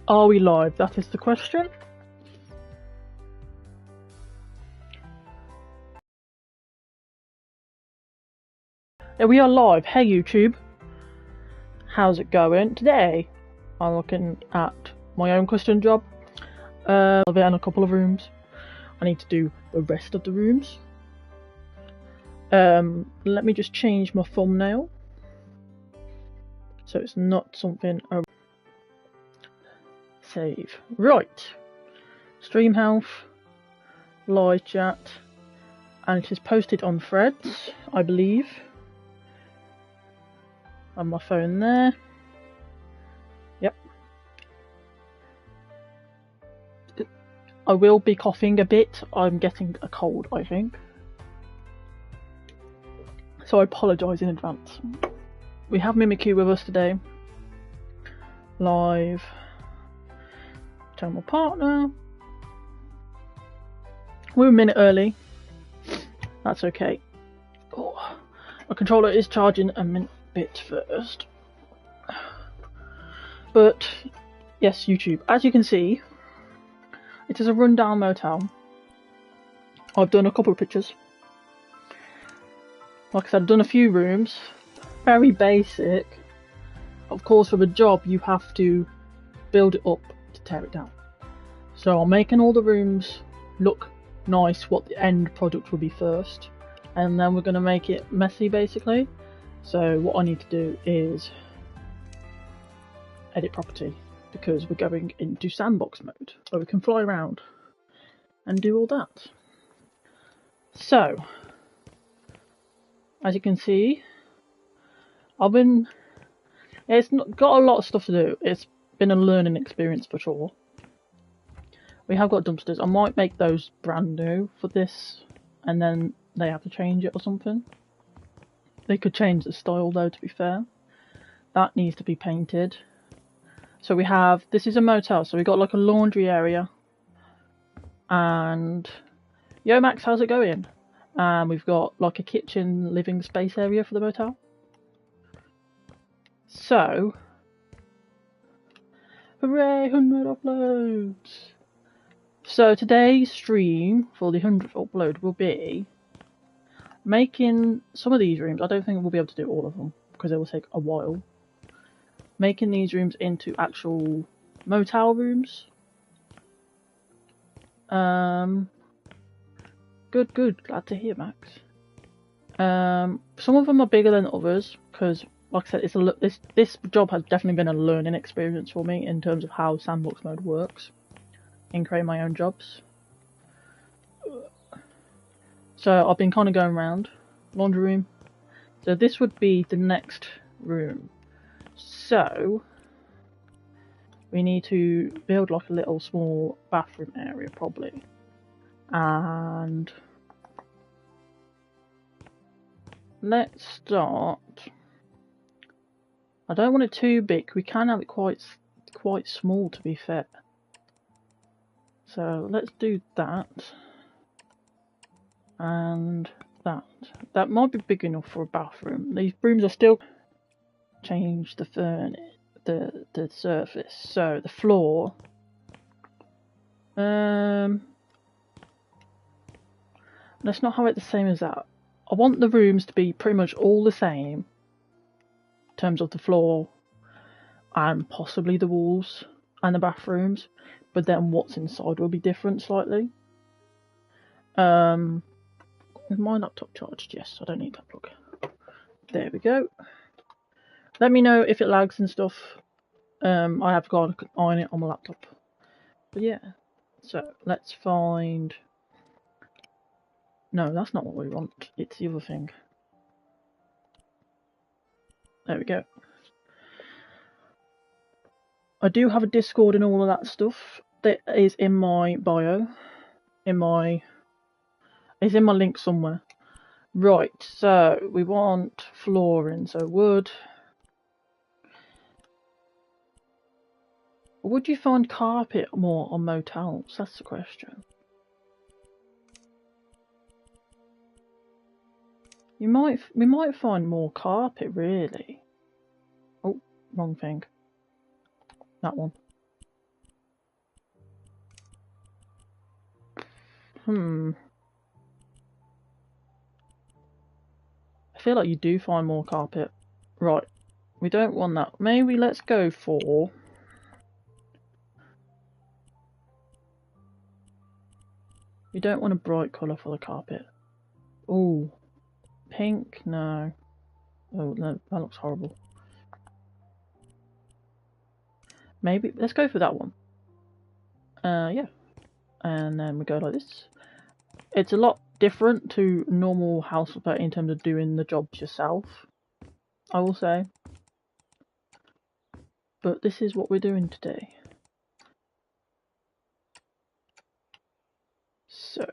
Are we live? That is the question. Yeah, we are live. Hey YouTube, how's it going? Today I'm looking at my own custom job. I've in a couple of rooms. I need to do the rest of the rooms. Let me just change my thumbnail so it's not something. Save. Right. Stream health, live chat, and it is posted on Threads, I believe. On my phone there. Yep. I will be coughing a bit. I'm getting a cold, I think. So I apologise in advance. We have Mimikyu with us today. Live. Tell my partner. We're a minute early. That's okay. Oh, my controller is charging a bit first. But yes, YouTube. As you can see, it is a rundown motel. I've done a couple of pictures. Like I said, I've done a few rooms. Very basic. Of course, for the job, you have to build it up to tear it down. So I'm making all the rooms look nice, what the end product will be first. And then we're going to make it messy, basically. So what I need to do is edit property, because we're going into sandbox mode, so we can fly around and do all that. So, as you can see, it's got a lot of stuff to do. It's been a learning experience for sure. We have got dumpsters. I might make those brand new for this, and then they have to change it or something. They could change the style though, to be fair. That needs to be painted. So we have, this is a motel, so we've got like a laundry area. And, yo Max, how's it going? We've got like a kitchen living space area for the motel. So, hooray, 100 uploads! So today's stream for the 100th upload will be making some of these rooms. I don't think we'll be able to do all of them because it will take a while. Making these rooms into actual motel rooms. Good. Glad to hear, Max. Some of them are bigger than others because, like I said, this job has definitely been a learning experience for me in terms of how sandbox mode works in creating my own jobs. So I've been kind of going around. Laundry room. So this would be the next room. So we need to build like a little small bathroom area probably. And let's start. I don't want it too big. We can have it quite small, to be fair. So let's do that. And that. That might be big enough for a bathroom. These rooms are still change the furniture, the surface. So the floor. Let's not have it the same as that. I want the rooms to be pretty much all the same in terms of the floor and possibly the walls and the bathrooms, but then what's inside will be different slightly. Is my laptop charged? Yes, I don't need that plug. There we go. Let me know if it lags and stuff. I have got an eye on it on my laptop. But yeah, so let's find. No, that's not what we want. It's the other thing. There we go. I do have a Discord and all of that stuff. That is in my bio. It's in my link somewhere. Right, so we want flooring, so wood. Would you find carpet more on motels? That's the question. We might find more carpet, really. Oh, wrong thing. That one. I feel like you do find more carpet. Right, we don't want that. Maybe let's go for... We don't want a bright colour for the carpet. Oh, pink? No. Oh, no, that looks horrible. Maybe, let's go for that one. Yeah. And then we go like this. It's a lot different to normal house repair in terms of doing the jobs yourself, I will say. But this is what we're doing today. So,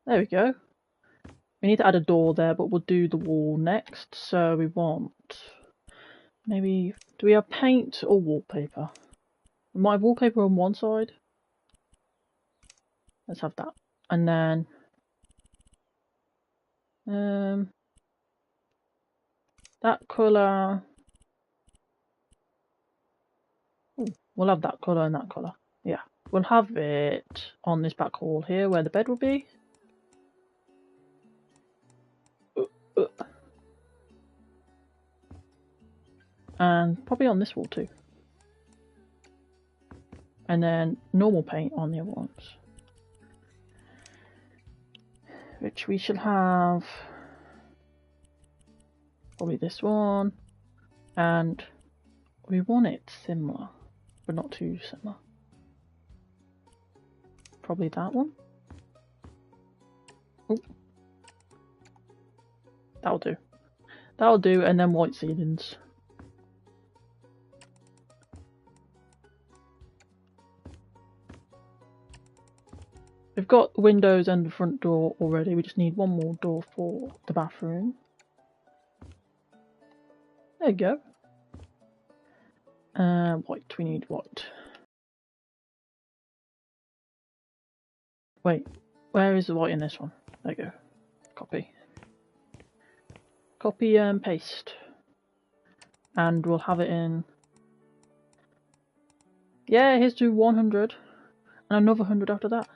there we go. We need to add a door there, but we'll do the wall next. So we want, maybe, do we have paint or wallpaper? We might have wallpaper on one side. Let's have that. And then, that colour. Ooh, we'll have that colour and that colour. Yeah, we'll have it on this back wall here where the bed will be. And probably on this wall too. And then normal paint on the other ones. Which we shall have probably this one. And we want it similar, but not too similar. Probably that one. Oh, that'll do. That'll do, and then white ceilings. We've got windows and the front door already. We just need one more door for the bathroom. There you go. White. We need white. Wait, where is the white in this one? There you go. Copy. Copy and paste. And we'll have it in... Yeah, here's to 100. And another 100 after that.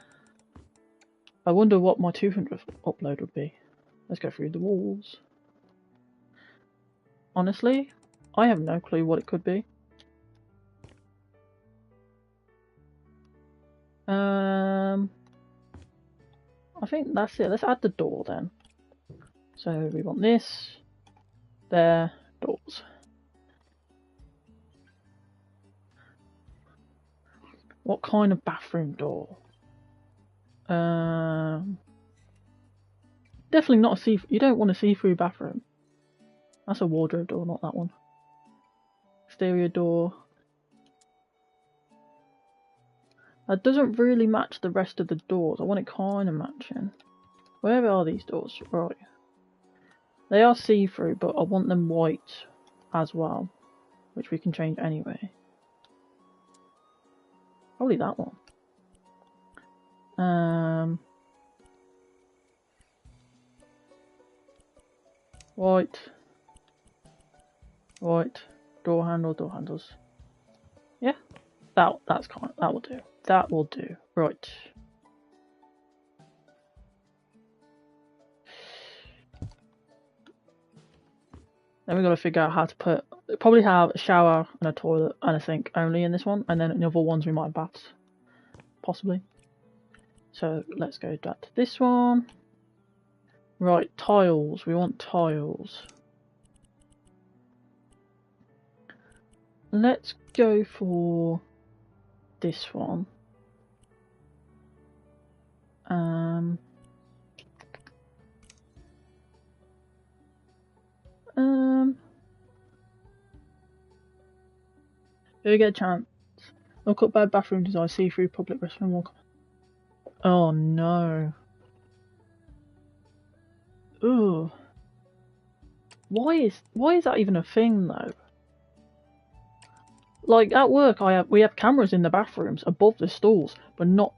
I wonder what my 200th upload would be. Let's go through the walls. Honestly, I have no clue what it could be. I think that's it. Let's add the door then. So we want this, there, doors. What kind of bathroom door? Definitely not a see. You don't want a see-through bathroom. That's a wardrobe door, not that one. Exterior door. That doesn't really match the rest of the doors. I want it kind of matching. Where are these doors? Right. They are see-through, but I want them white as well, which we can change anyway. Probably that one. White. White. Door handle, door handles. Yeah. That will do. That will do. Right. Then we've got to figure out how to put... Probably have a shower and a toilet and a sink only in this one. And then in the other ones we might have baths. Possibly. So let's go back to this one. Right, tiles. We want tiles. Let's go for this one. If you get a chance, look up bad bathroom design, see-through public restroom walk. Oh no. Ooh. Why is that even a thing though? Like at work we have cameras in the bathrooms above the stalls, but not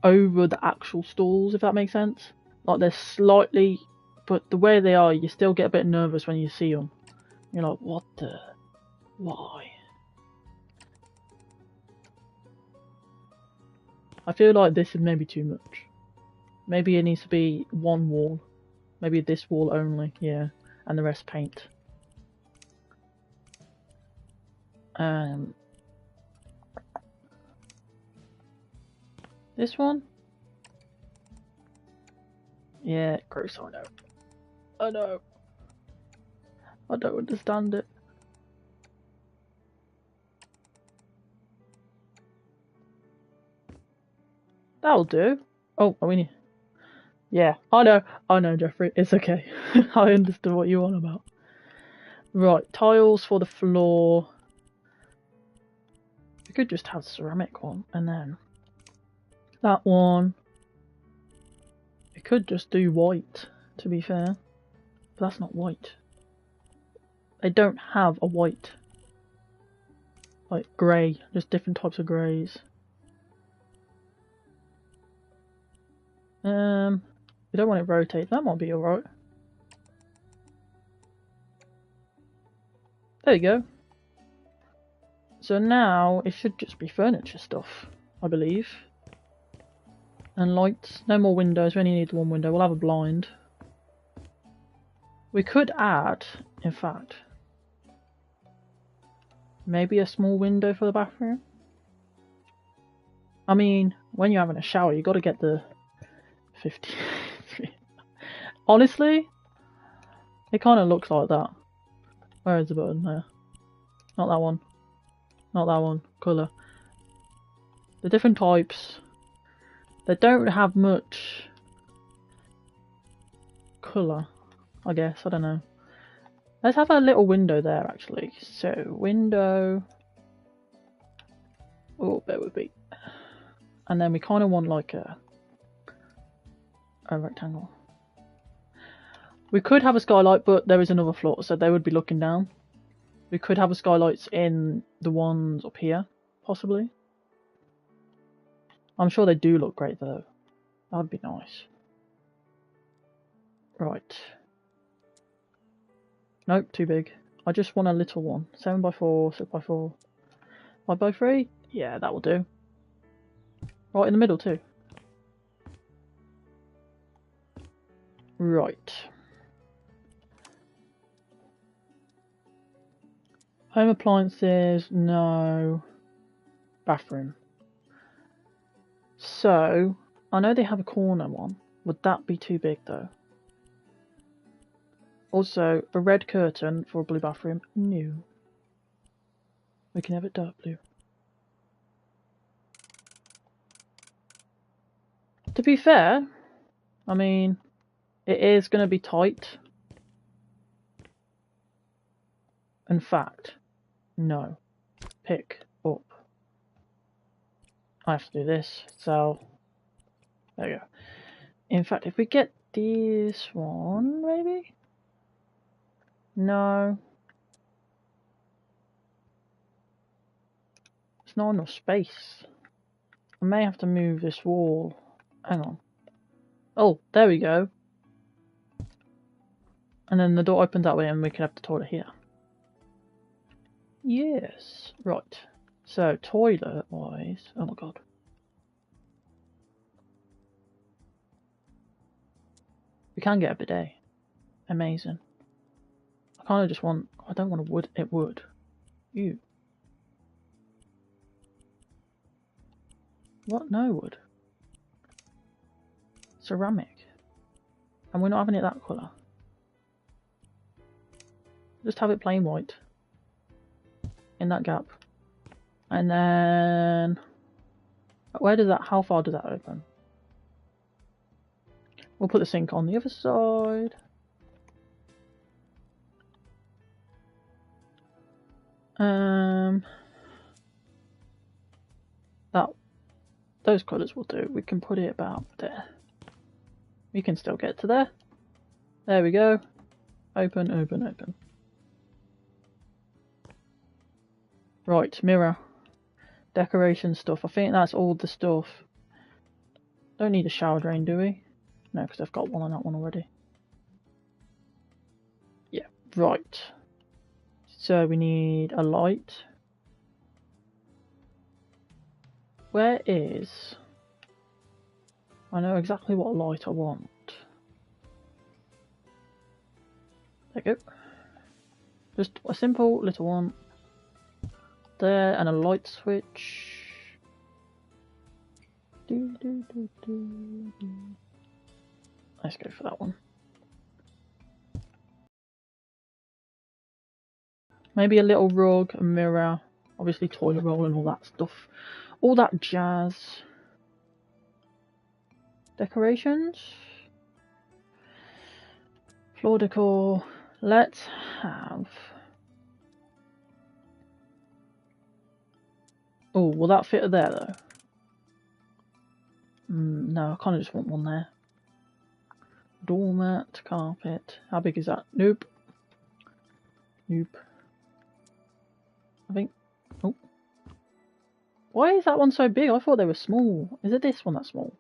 over the actual stalls, if that makes sense. Like they're slightly, but the way they are, you still get a bit nervous when you see them. You're like, what the? Why? I feel like this is maybe too much. Maybe it needs to be one wall. Maybe this wall only, yeah. And the rest paint. This one? Yeah, gross, I know. I know. I don't understand it. That'll do. Oh, we need... Yeah, I know, Jeffrey. It's okay. I understood what you were on about. Right, tiles for the floor. We could just have ceramic one, and then that one. We could just do white, to be fair. But that's not white. They don't have a white. Like grey, just different types of greys. We don't want it rotate. That might be alright. There you go. So now it should just be furniture stuff, I believe. And lights. No more windows. We only need one window. We'll have a blind. We could add, in fact, maybe a small window for the bathroom. I mean, when you're having a shower, you got to get the 50. Honestly, it kind of looks like that. Where is the button? There. Not that one. Not that one. Colour. The different types. They don't have much colour, I guess. I don't know. Let's have a little window there, actually. So, window. Oh, bear with me. And then we kind of want like a rectangle. We could have a skylight, but there is another floor, so they would be looking down. We could have a skylights in the ones up here, possibly. I'm sure they do look great though. That would be nice. Right. Nope, too big. I just want a little one. 7x4, 6x4, 5x3. Yeah, that will do. Right in the middle too. Right. Home appliances, no. Bathroom. So, I know they have a corner one. Would that be too big though? Also, a red curtain for a blue bathroom. No. We can have it dark blue. To be fair, I mean, it is going to be tight. In fact, no. Pick up. I have to do this, so there we go. In fact, if we get this one, maybe? No. It's not enough space. I may have to move this wall. Hang on. Oh, there we go. And then the door opens that way and we can have the toilet here. Yes. Right. So, toilet wise. Oh my god. We can get a bidet. Amazing. I kind of just want. I don't want a wood. It would. Ew. What? No wood. Ceramic. And we're not having it that colour. Just have it plain white. In that gap. And then... Where does that... How far does that open? We'll put the sink on the other side. Those colours will do. We can put it about there. We can still get to there. There we go. Open, open, open. Right, mirror. Decoration stuff. I think that's all the stuff. Don't need a shower drain, do we? No, because I've got one on that one already. Yeah, right. So we need a light. Where is... I know exactly what light I want. There you go. Just a simple little one. There, and a light switch. Let's go for that one. Maybe a little rug, a mirror, obviously toilet roll and all that stuff. All that jazz. Decorations. Floor decor. Let's have... Oh, will that fit there though? No, I kind of just want one there. Doormat, carpet. How big is that? Nope. Nope. I think... Oh. Why is that one so big? I thought they were small. Is it this one that's small?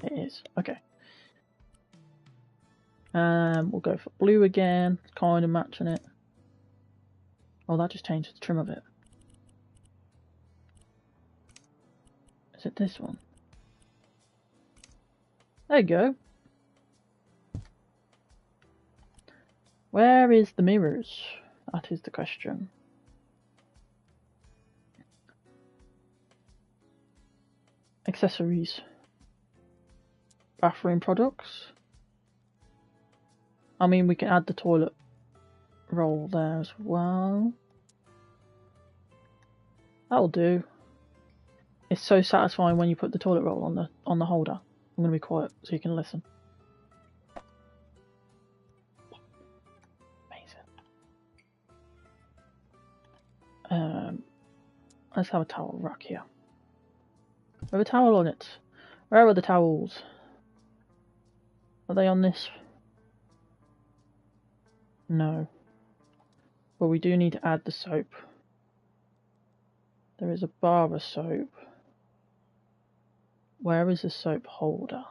It is. Okay. We'll go for blue again. Kind of matching it. Oh, that just changed the trim of it. Is it this one? There you go. Where is the mirrors? That is the question. Accessories. Bathroom products. I mean, we can add the toilet roll there as well. That'll do. It's so satisfying when you put the toilet roll on the holder. I'm gonna be quiet so you can listen. Amazing. Let's have a towel rack here. We have a towel on it. Where are the towels? Are they on this? No. But we do need to add the soap. There is a bar of soap. Where is the soap holder?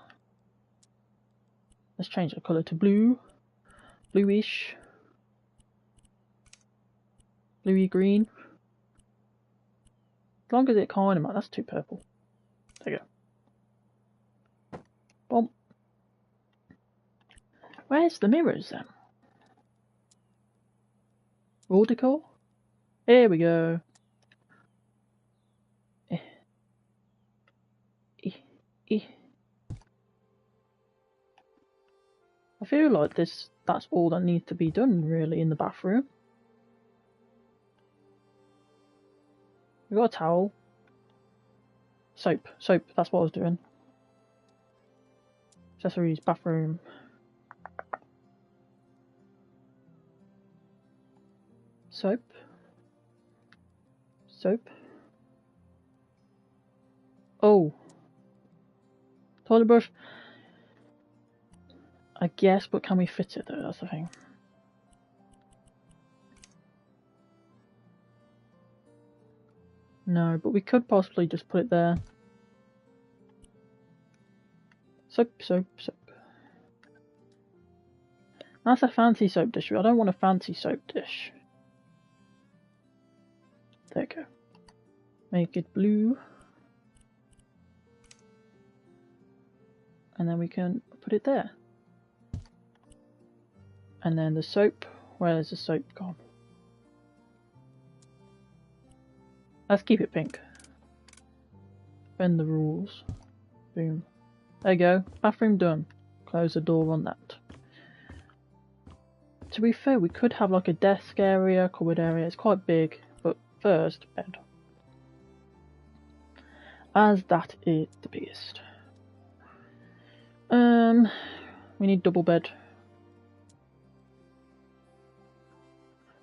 Let's change the colour to blue. Bluish. Bluey green. As long as it kind of... That's too purple. There you go. Boom. Where's the mirrors then? Raw decor? Here we go. I feel like that's all that needs to be done really in the bathroom. We've got a towel. Soap, that's what I was doing. Accessories, bathroom. Soap. Oh. Toilet brush. I guess, but can we fit it though? That's the thing. No, but we could possibly just put it there. Soap. That's a fancy soap dish. I don't want a fancy soap dish. There you go. Make it blue. And then we can put it there. And then the soap. Where's the soap gone? Let's keep it pink. Bend the rules. Boom. There you go. Bathroom done. Close the door on that. To be fair, we could have like a desk area, cupboard area. It's quite big. But first, bed. As that is the biggest. We need double bed.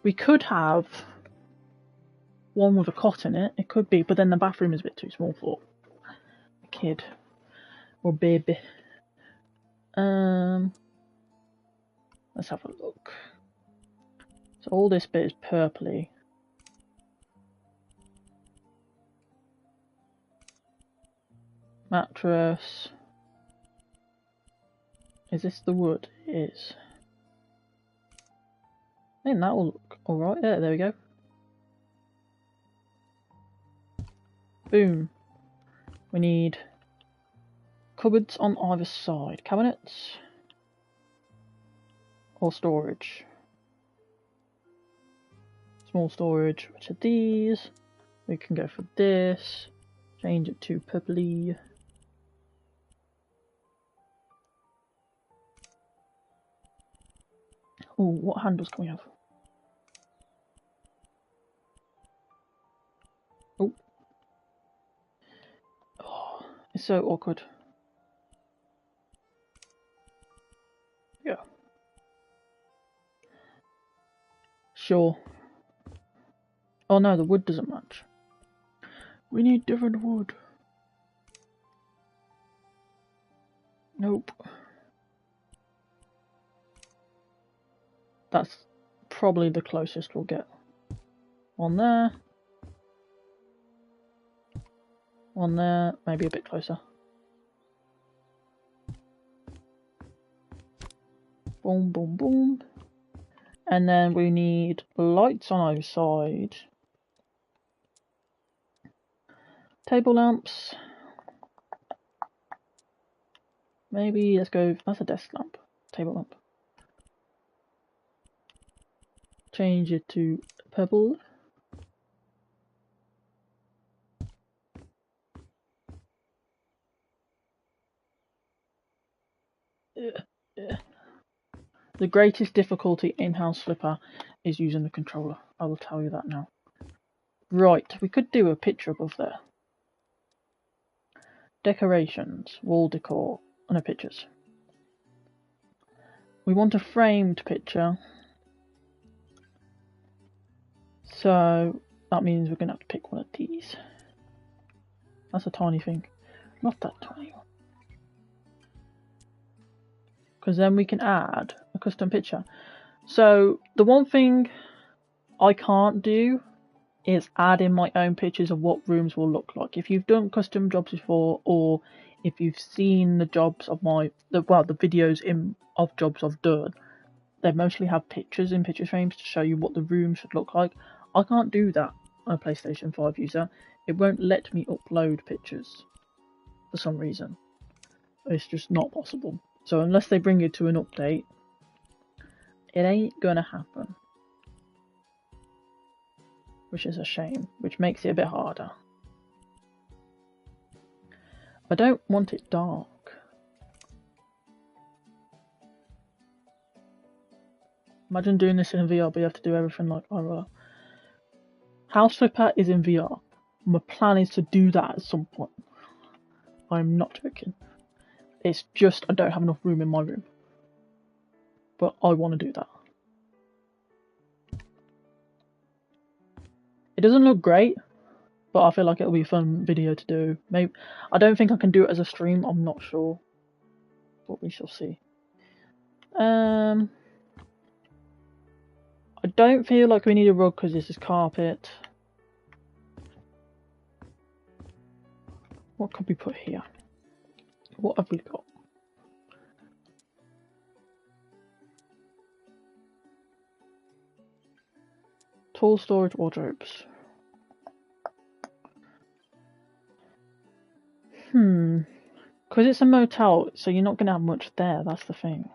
We could have one with a cot in it. It could be, but then the bathroom is a bit too small for a kid or baby. Let's have a look. So all this bit is purpley. Mattress. Is this the wood? It is. I think that will look alright. Yeah, there we go. Boom. We need cupboards on either side. Cabinets or storage. Small storage, which are these. We can go for this. Change it to purpley. Oh, what handles can we have? Oh. Oh, it's so awkward. Yeah. Sure. Oh no, the wood doesn't match. We need different wood. Nope. That's probably the closest we'll get. One there. One there, maybe a bit closer. Boom, boom, boom. And then we need lights on either side. Table lamps. Maybe let's go, that's a desk lamp. Table lamp. Change it to purple. The greatest difficulty in House Flipper is using the controller. I will tell you that now. Right, we could do a picture above there. Decorations, wall decor, and no pictures. We want a framed picture. So that means we're going to have to pick one of these. That's a tiny thing. Not that tiny one. Because then we can add a custom picture. So the one thing I can't do is add in my own pictures of what rooms will look like. If you've done custom jobs before, or if you've seen the jobs of the videos of jobs I've done, they mostly have pictures in picture frames to show you what the room should look like. I can't do that on a PlayStation 5 user. It won't let me upload pictures for some reason. It's just not possible. So unless they bring it to an update, it ain't gonna happen. Which is a shame, which makes it a bit harder. I don't want it dark. Imagine doing this in VR, but you have to do everything like IRL. House Flipper is in VR. My plan is to do that at some point. I'm not joking. It's just I don't have enough room in my room. But I want to do that. It doesn't look great, but I feel like it'll be a fun video to do. Maybe I don't think I can do it as a stream, I'm not sure. But we shall see. I don't feel like we need a rug because this is carpet. What could we put here? What have we got? Tall storage wardrobes. Because it's a motel, so you're not going to have much there, that's the thing.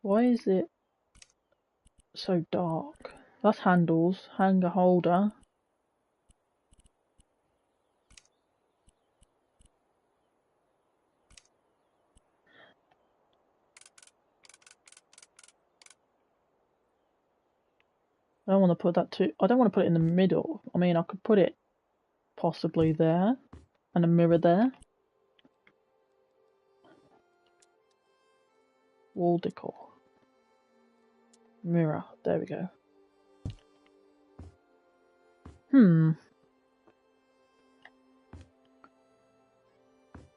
Why is it so dark? That's handles, hanger holder. I don't want to put that I don't want to put it in the middle. I mean, I could put it possibly there, and a mirror there. Wall decor. Mirror, there we go.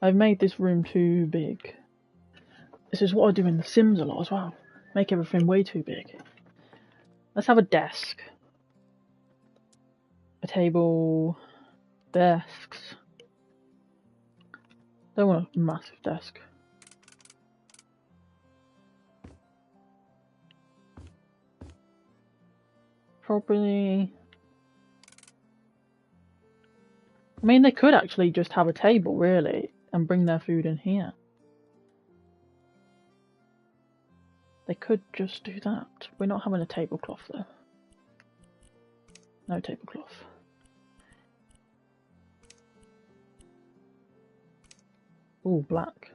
I've made this room too big. This is what I do in The Sims a lot as well. Make everything way too big. Let's have a desk. A table. Desks. Don't want a massive desk. probably... I mean, they could actually just have a table, really, and bring their food in here. They could just do that. We're not having a tablecloth, though. No tablecloth. Ooh, black.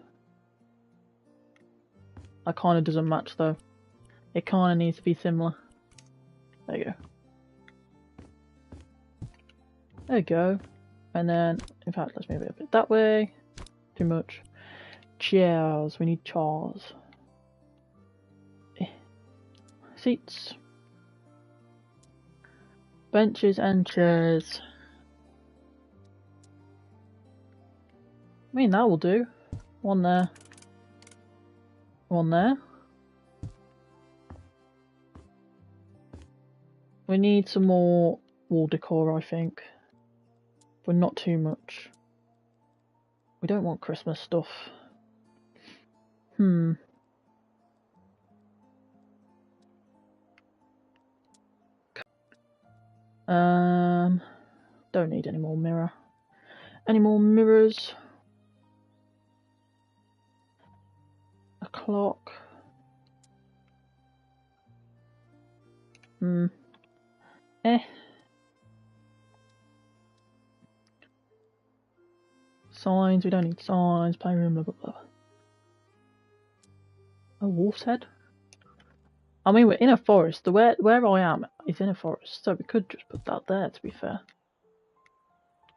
That kind of doesn't match, though. It kind of needs to be similar. There you go. There you go. And then, in fact, let's move it a bit that way. Too much. Chairs. We need chairs. Seats. Benches and chairs. I mean, that will do. One there. One there. We need some more wall decor, I think. But not too much. We don't want Christmas stuff. Don't need any more mirror. Any more mirrors? A clock. Signs, we don't need signs, playroom, blah blah blah. A wolf's head? I mean, we're in a forest. Where I am is in a forest, so we could just put that there, to be fair.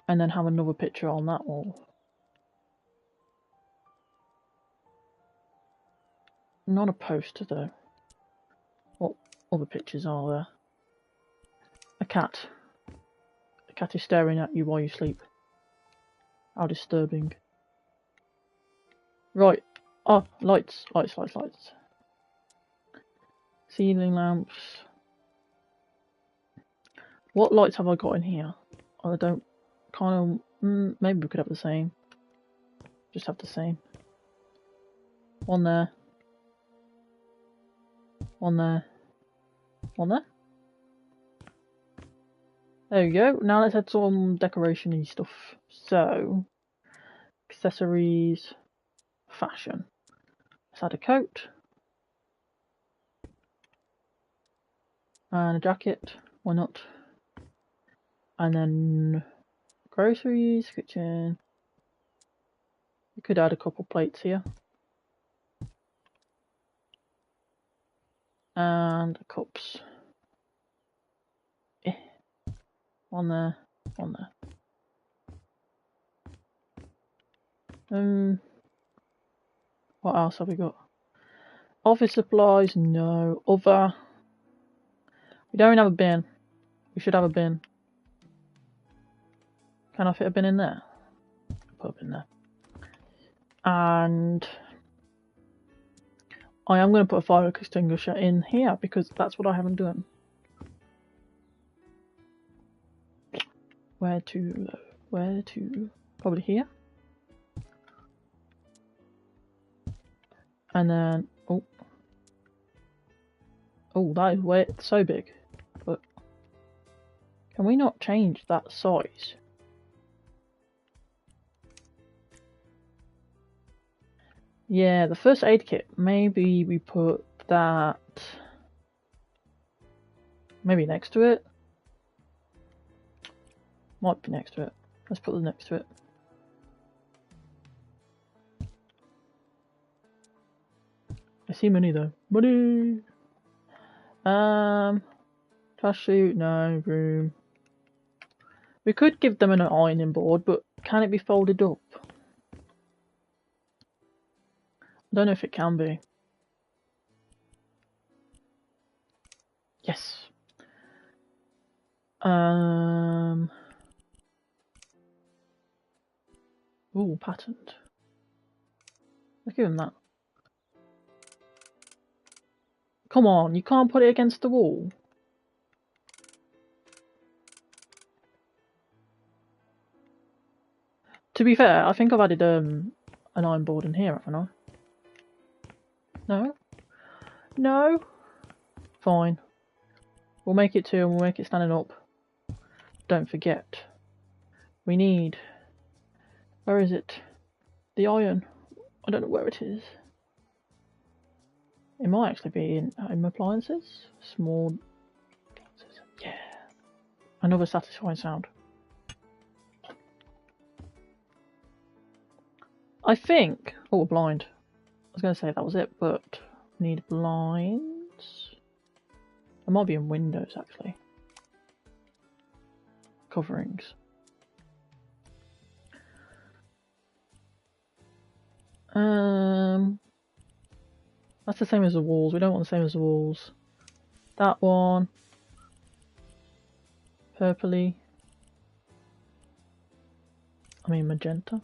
And then have another picture on that wall. Not a poster, though. What other pictures are there? A cat. A cat is staring at you while you sleep. How disturbing. Right. Oh, lights. Ceiling lamps. What lights have I got in here? I don't... kind of... maybe we could have the same. Just have the same. One there. One there. One there. There we go. Now let's add some decoration-y stuff. So, accessories, fashion. Let's add a coat. And a jacket. Why not? And then groceries, kitchen. We could add a couple plates here. And cups. One there, one there. What else have we got? Office supplies, no. Other. We don't have a bin. We should have a bin. Can I fit a bin in there? Put a bin there. And I am going to put a fire extinguisher in here because that's what I haven't done. Where to? Probably here. And then, oh, that is way so big. But can we not change that size? Yeah, the first aid kit. Maybe we put that. Maybe next to it. Might be next to it. Let's put them next to it. I see money though. Money! Trash chute, no, room. We could give them an ironing board, but can it be folded up? I don't know if it can be. Yes. Ooh, patent. Let's give him that. Come on, you can't put it against the wall. To be fair, I think I've added an iron board in here, haven't I? No? No? Fine. We'll make it 2 and we'll make it standing up. Don't forget. We need... Where is it? The iron. I don't know where it is. It might actually be in appliances. Small appliances. Yeah. Another satisfying sound. I think... Oh, we're blind. I was going to say that was it, but we need blinds. It might be in windows, actually. Coverings. That's the same as the walls. We don't want the same as the walls. That one. Purpley. I mean magenta.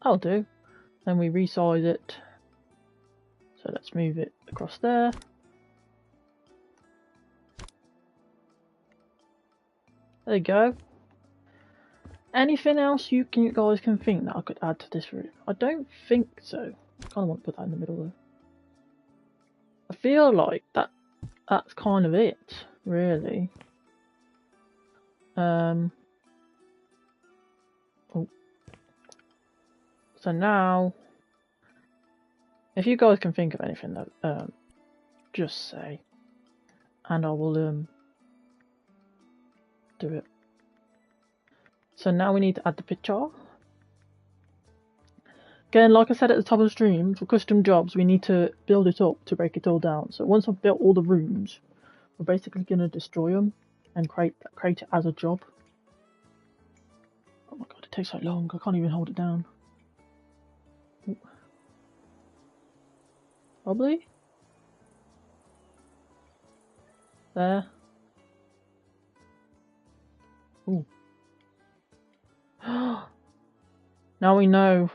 That'll do. Then we resize it. So let's move it across there. There you go. Anything else you guys can think that I could add to this room? I don't think so. I kind of want to put that in the middle though. I feel like that's kind of it, really. Oh. So now, if you guys can think of anything though, just say, and I will do it. So now we need to add the picture. Again, like I said at the top of the stream, for custom jobs we need to build it up to break it all down. So once I've built all the rooms, we're basically going to destroy them and create it as a job. Oh my god, it takes so long, I can't even hold it down. Ooh. Probably? There. Ooh. Now we know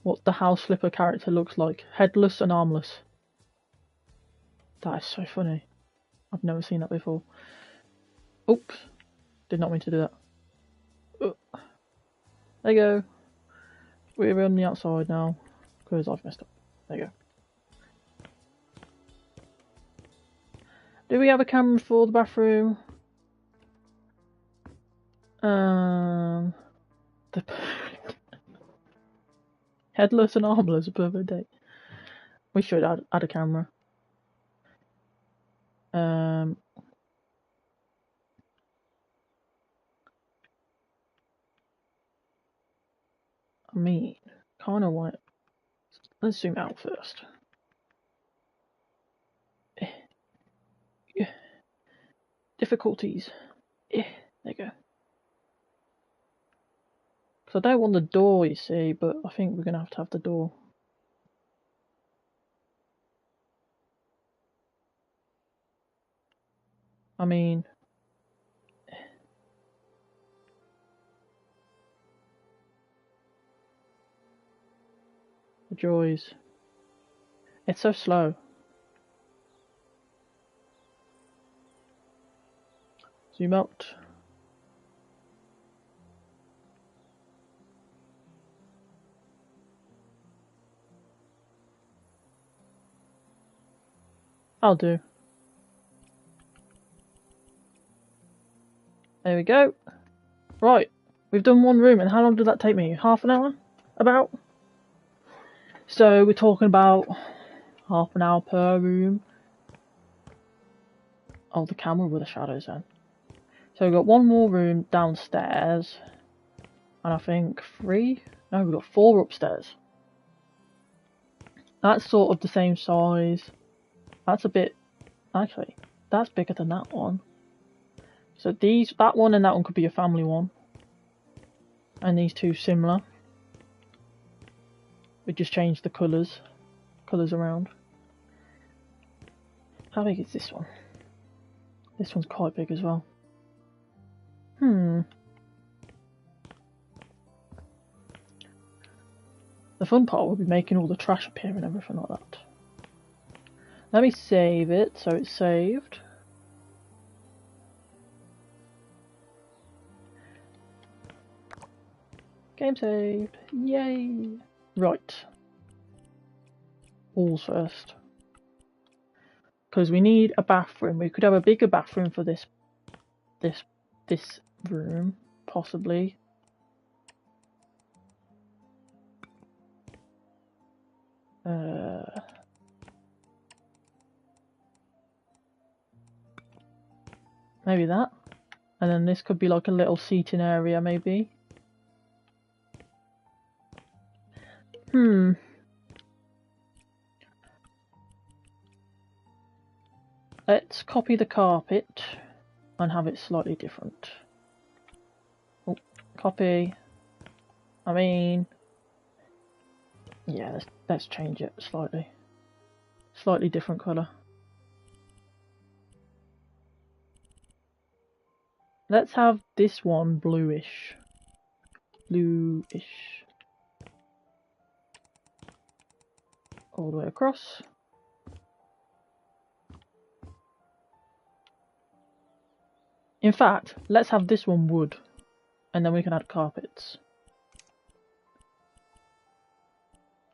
what the House Flipper character looks like. Headless and armless. That is so funny. I've never seen that before. Oops. Did not mean to do that. There you go. We're on the outside now. Because I've messed up. There you go. Do we have a camera for the bathroom? The headless and armless, a perfect day. We should add a camera. I mean, kind of want. Let's zoom out first. Difficulties. There you go. Because I don't want the door, you see, but I think we're going to have the door. I mean... the joys. It's so slow. Zoom out. I'll do. There we go. Right, we've done one room, and how long did that take me? Half an hour? About? So we're talking about half an hour per room. Oh, the camera with the shadows then. So we've got one more room downstairs. And I think 3? No, we've got 4 upstairs. That's sort of the same size. That's a bit... Actually, that's bigger than that one. So that one and that one could be a family one. And these two similar. We just changed the colours around. How big is this one? This one's quite big as well. The fun part will be making all the trash appear and everything like that. Let me save it so it's saved. Game saved. Yay! Right. walls first. Because we need a bathroom. We could have a bigger bathroom for this room, possibly. Maybe that. And then this could be like a little seating area, maybe. Let's copy the carpet and have it slightly different. Oh, copy. I mean, yeah, let's change it slightly. Slightly different colour. Let's have this one bluish. Bluish. All the way across. In fact, let's have this one wood, and then we can add carpets.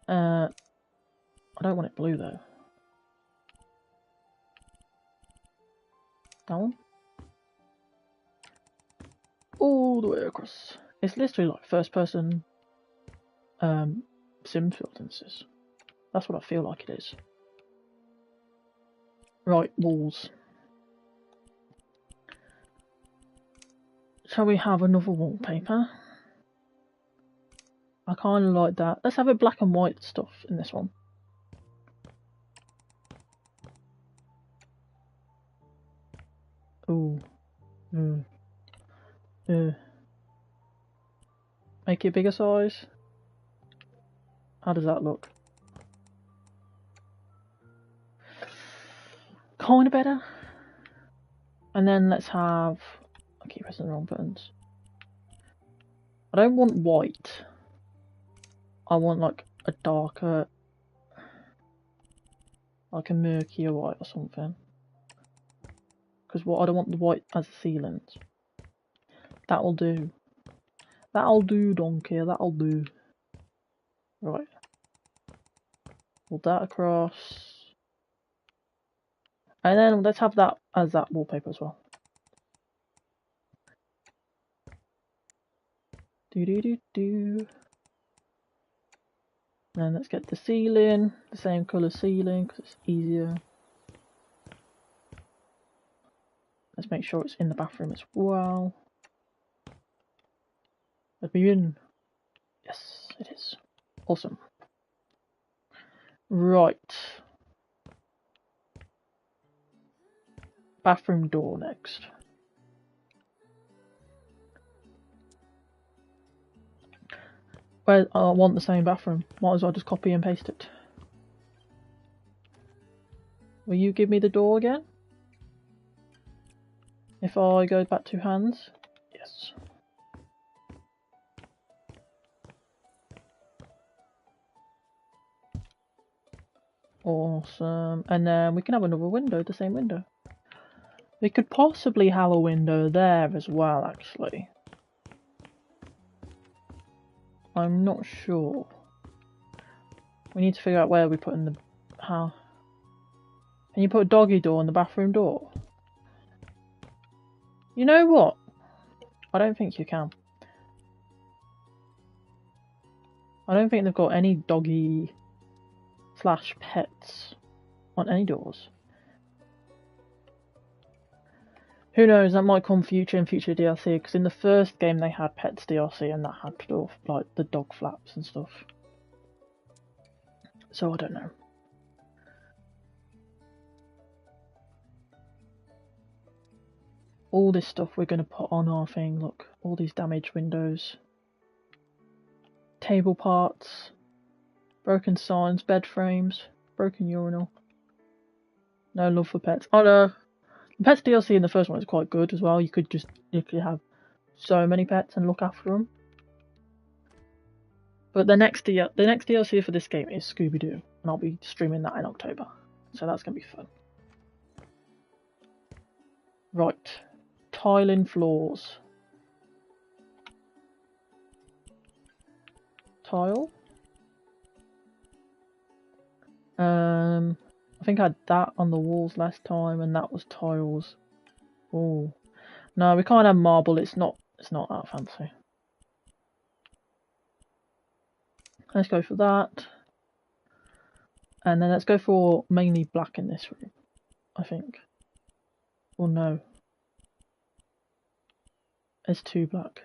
I don't want it blue though. That one? All the way across. It's literally like first person sim filters. That's what I feel like it is. Right, walls. Shall we have another wallpaper? I kind of like that. Let's have a black and white stuff in this one. Ooh. Make it bigger size. How does that look? Kind of better. And then let's have... I keep pressing the wrong buttons. I don't want white. I want like a darker... like a murkier white or something. Because I don't want the white as a sealant. That'll do. That'll do, donkey. That'll do. Right. Pull that across. And then let's have that as that wallpaper as well. Do. Then let's get the ceiling, the same colour ceiling because it's easier. Let's make sure it's in the bathroom as well. Let me in. Yes, it is. Awesome. Right. Bathroom door next. Well, I want the same bathroom. Might as well just copy and paste it. Will you give me the door again? If I go back 2 hands? Yes. Awesome. And then we can have another window, the same window. We could possibly have a window there as well, actually. I'm not sure. We need to figure out where we put in the... how. Can you put a doggy door in the bathroom door? You know what? I don't think you can. I don't think they've got any doggy / pets on any doors. Who knows, that might come in future DLC, because in the first game they had pets DLC and that had stuff like the dog flaps and stuff. So I don't know. All this stuff we're going to put on our thing, look, all these damaged windows. Table parts. Broken signs, bed frames, broken urinal. No love for pets. Oh no! The pets DLC in the first one is quite good as well. You could just literally have so many pets and look after them. But the next DLC for this game is Scooby-Doo, and I'll be streaming that in October. So that's going to be fun. Right. Tiling floors. Tile. I think I had that on the walls last time, and that was tiles. Oh, no, we can't have marble. It's not that fancy. Let's go for that, and then let's go for mainly black in this room, I think. Or no, it's too black.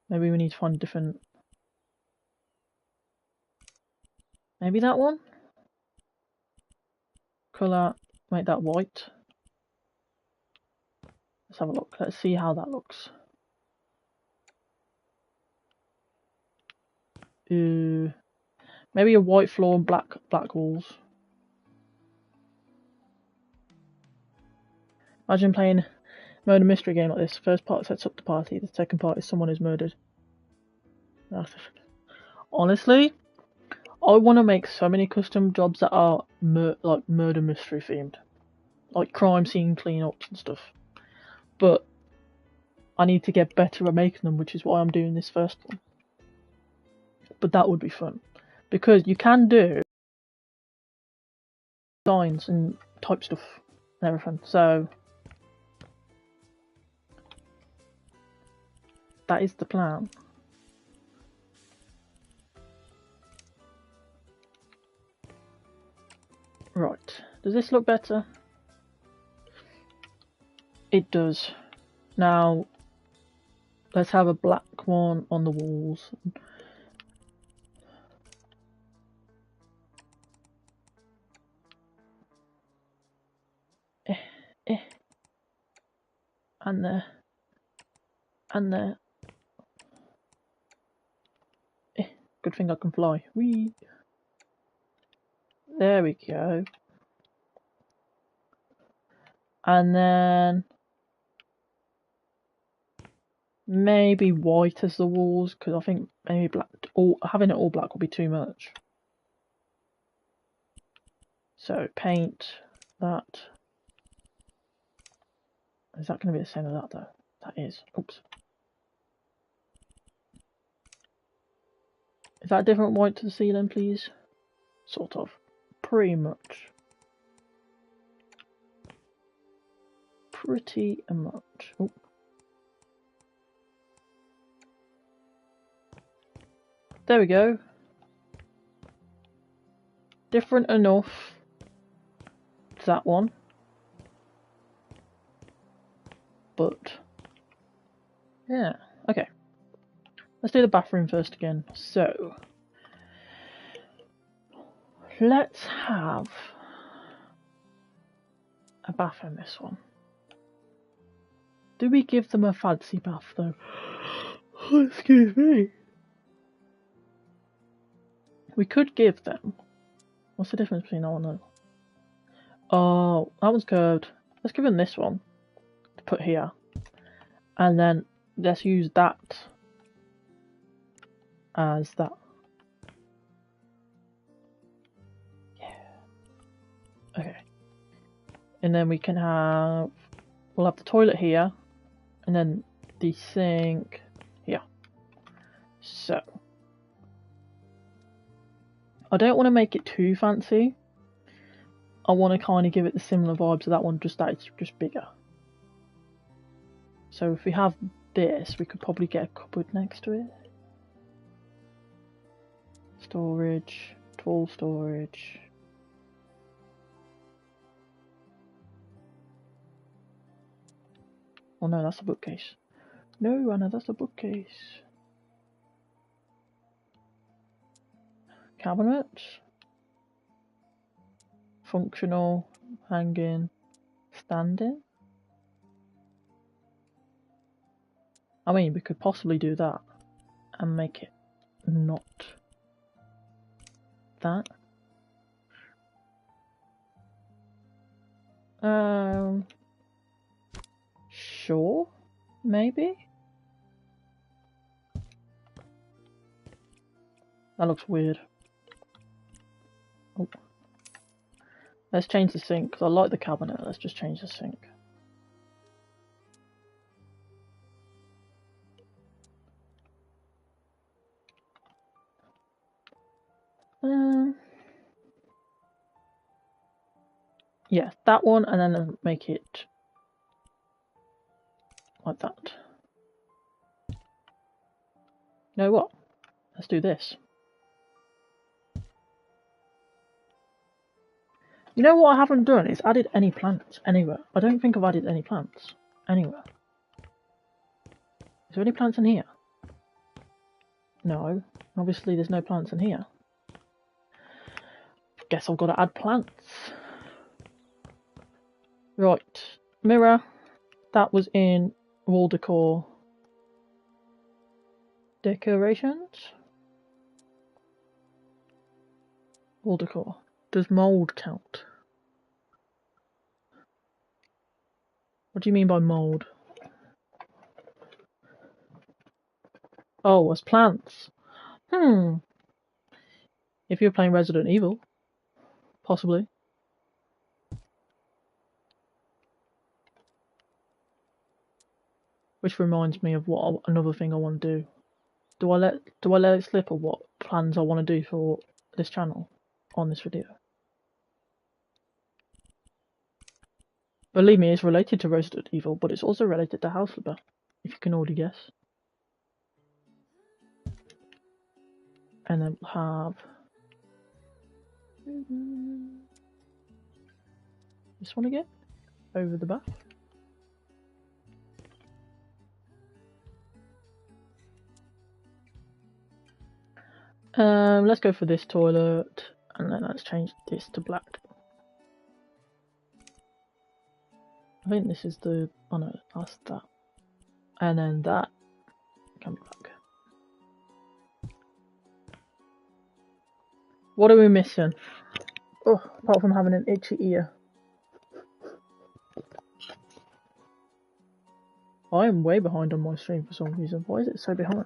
Maybe we need to find a different. Maybe that one. Colour, make that white. Let's have a look. Let's see how that looks. Maybe a white floor and black walls. Imagine playing a murder mystery game like this. First part sets up the party. The second part is someone is murdered. Honestly, I want to make so many custom jobs that are like murder mystery themed, like crime scene cleanups and stuff. But I need to get better at making them, which is why I'm doing this first one. But that would be fun because you can do designs and type stuff and everything. So that is the plan. Right, does this look better? It does. Now, let's have a black one on the walls. And there. And there. Good thing I can fly. Whee! There we go. And then maybe white as the walls, because I think maybe black, having it all black will be too much. So paint that. Is that going to be the same as that though? That is. Oops. Is that different white to the ceiling, please? Sort of. Pretty much. Pretty much. Oop. There we go. Different enough to that one. But yeah, okay. Let's do the bathroom first again. So let's have a bath in this one. Do we give them a fancy bath though? Oh, excuse me. We could give them. What's the difference between that one and... Oh, that one's curved. Let's give them this one to put here. And then let's use that as that. Yeah. Okay. And then we can have... We'll have the toilet here. And then the sink here. So. I don't want to make it too fancy. I want to kind of give it the similar vibe to that one, just that it's just bigger. So if we have this, we could probably get a cupboard next to it. Storage, tool storage. Oh no, that's a bookcase. No, Anna, that's a bookcase. Cabinets. Functional, hanging, standing. I mean, we could possibly do that and make it not that. Sure, maybe. That looks weird. Oh. Let's change the sink, because I like the cabinet. Let's just change the sink. Yeah, that one, and then make it like that. You know what? Let's do this. You know what I haven't done is added any plants anywhere. I don't think I've added any plants anywhere. Is there any plants in here? No. Obviously there's no plants in here. Guess I've got to add plants. Right. Mirror. That was in wall decor. Decorations? Wall decor. Does mould count? What do you mean by mould? Oh, as plants. If you're playing Resident Evil. Possibly. Which reminds me of what another thing I want to do. Do I let it slip or what plans I want to do for this channel on this video? Believe me, it's related to Resident Evil, but it's also related to House Flipper, if you can already guess. And then we'll have this one again over the bath. Let's go for this toilet, and then let's change this to black. I think this is the, oh no, that's that. And then that can be black. What are we missing? Oh, apart from having an itchy ear. I am way behind on my stream for some reason. Why is it so behind?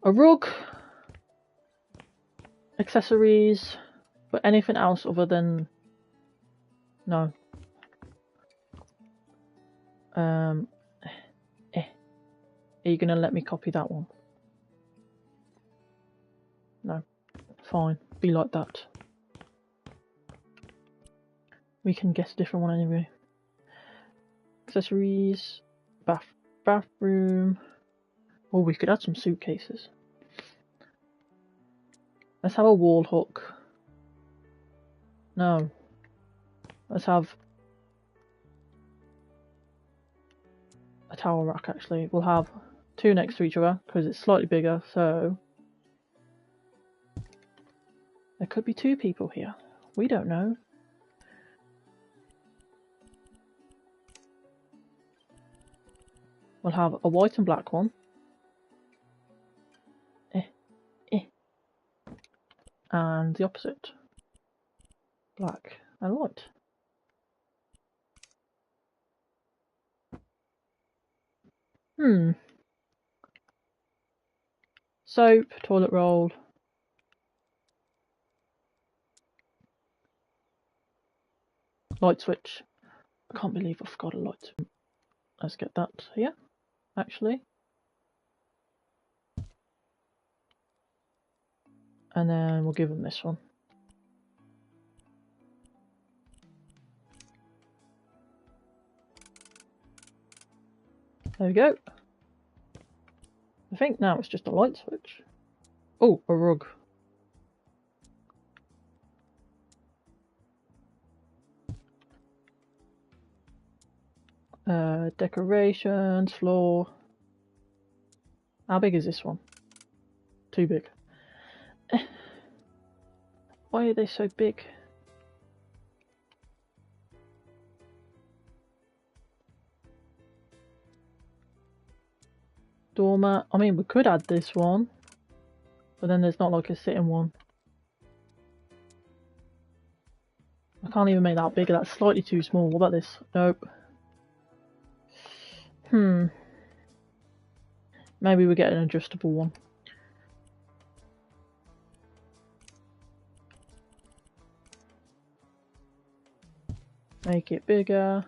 A rug, accessories, but anything else other than no. Are you gonna let me copy that one? No, fine. Be like that. We can guess a different one anyway. Accessories, bathroom. Oh, we could add some suitcases. Let's have a wall hook. No. Let's have a towel rack actually. We'll have two next to each other because it's slightly bigger, so there could be two people here. We don't know. We'll have a white and black one. And the opposite. Black and white. Soap, toilet roll. Light switch. I can't believe I forgot a light switch. Let's get that here, actually. And then we'll give them this one. There we go. I think now it's just a light switch. Oh, a rug. Decorations, floor. How big is this one? Too big. Why are they so big? Doormat. I mean, we could add this one, but then there's not like a sitting one. I can't even make that bigger. That's slightly too small. What about this? Nope. Maybe we get an adjustable one. Make it bigger.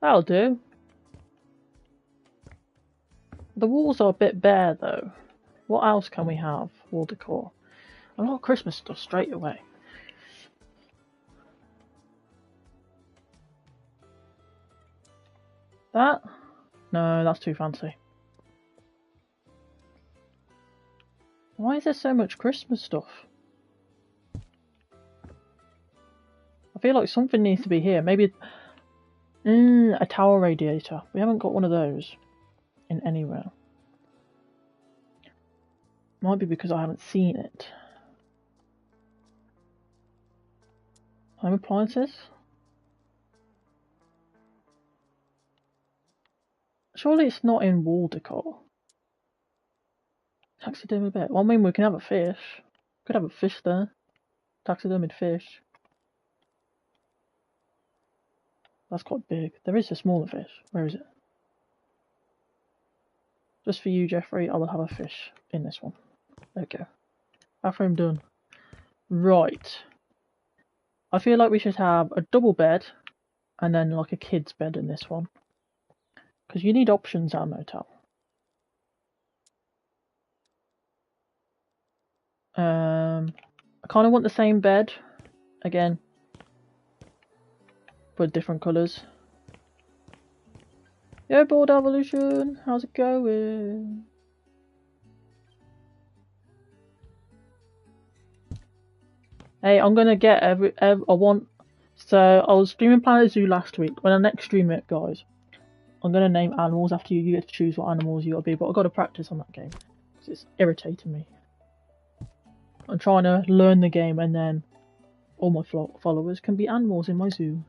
That'll do. The walls are a bit bare though. What else can we have? Wall decor. A lot of Christmas stuff straight away. That? No, that's too fancy. Why is there so much Christmas stuff? I feel like something needs to be here. Maybe a tower radiator. We haven't got one of those in anywhere. Might be because I haven't seen it. Home appliances? Surely it's not in wall decor. Taxidermy bed. Well, I mean, we can have a fish. Could have a fish there. Taxidermied fish. That's quite big. There is a smaller fish. Where is it? Just for you, Jeffrey, I will have a fish in this one. There we go. Bathroom done. Right. I feel like we should have a double bed and then like a kid's bed in this one. Because you need options at a motel. I kind of want the same bed again, but different colours. Yo, Board Evolution, how's it going? Hey, I'm gonna get I want. So I was streaming Planet Zoo last week. When I next stream it, guys, I'm gonna name animals after you. You get to choose what animals you gotta be, but I gotta practice on that game because it's irritating me. I'm trying to learn the game, and then all my followers can be animals in my zoo.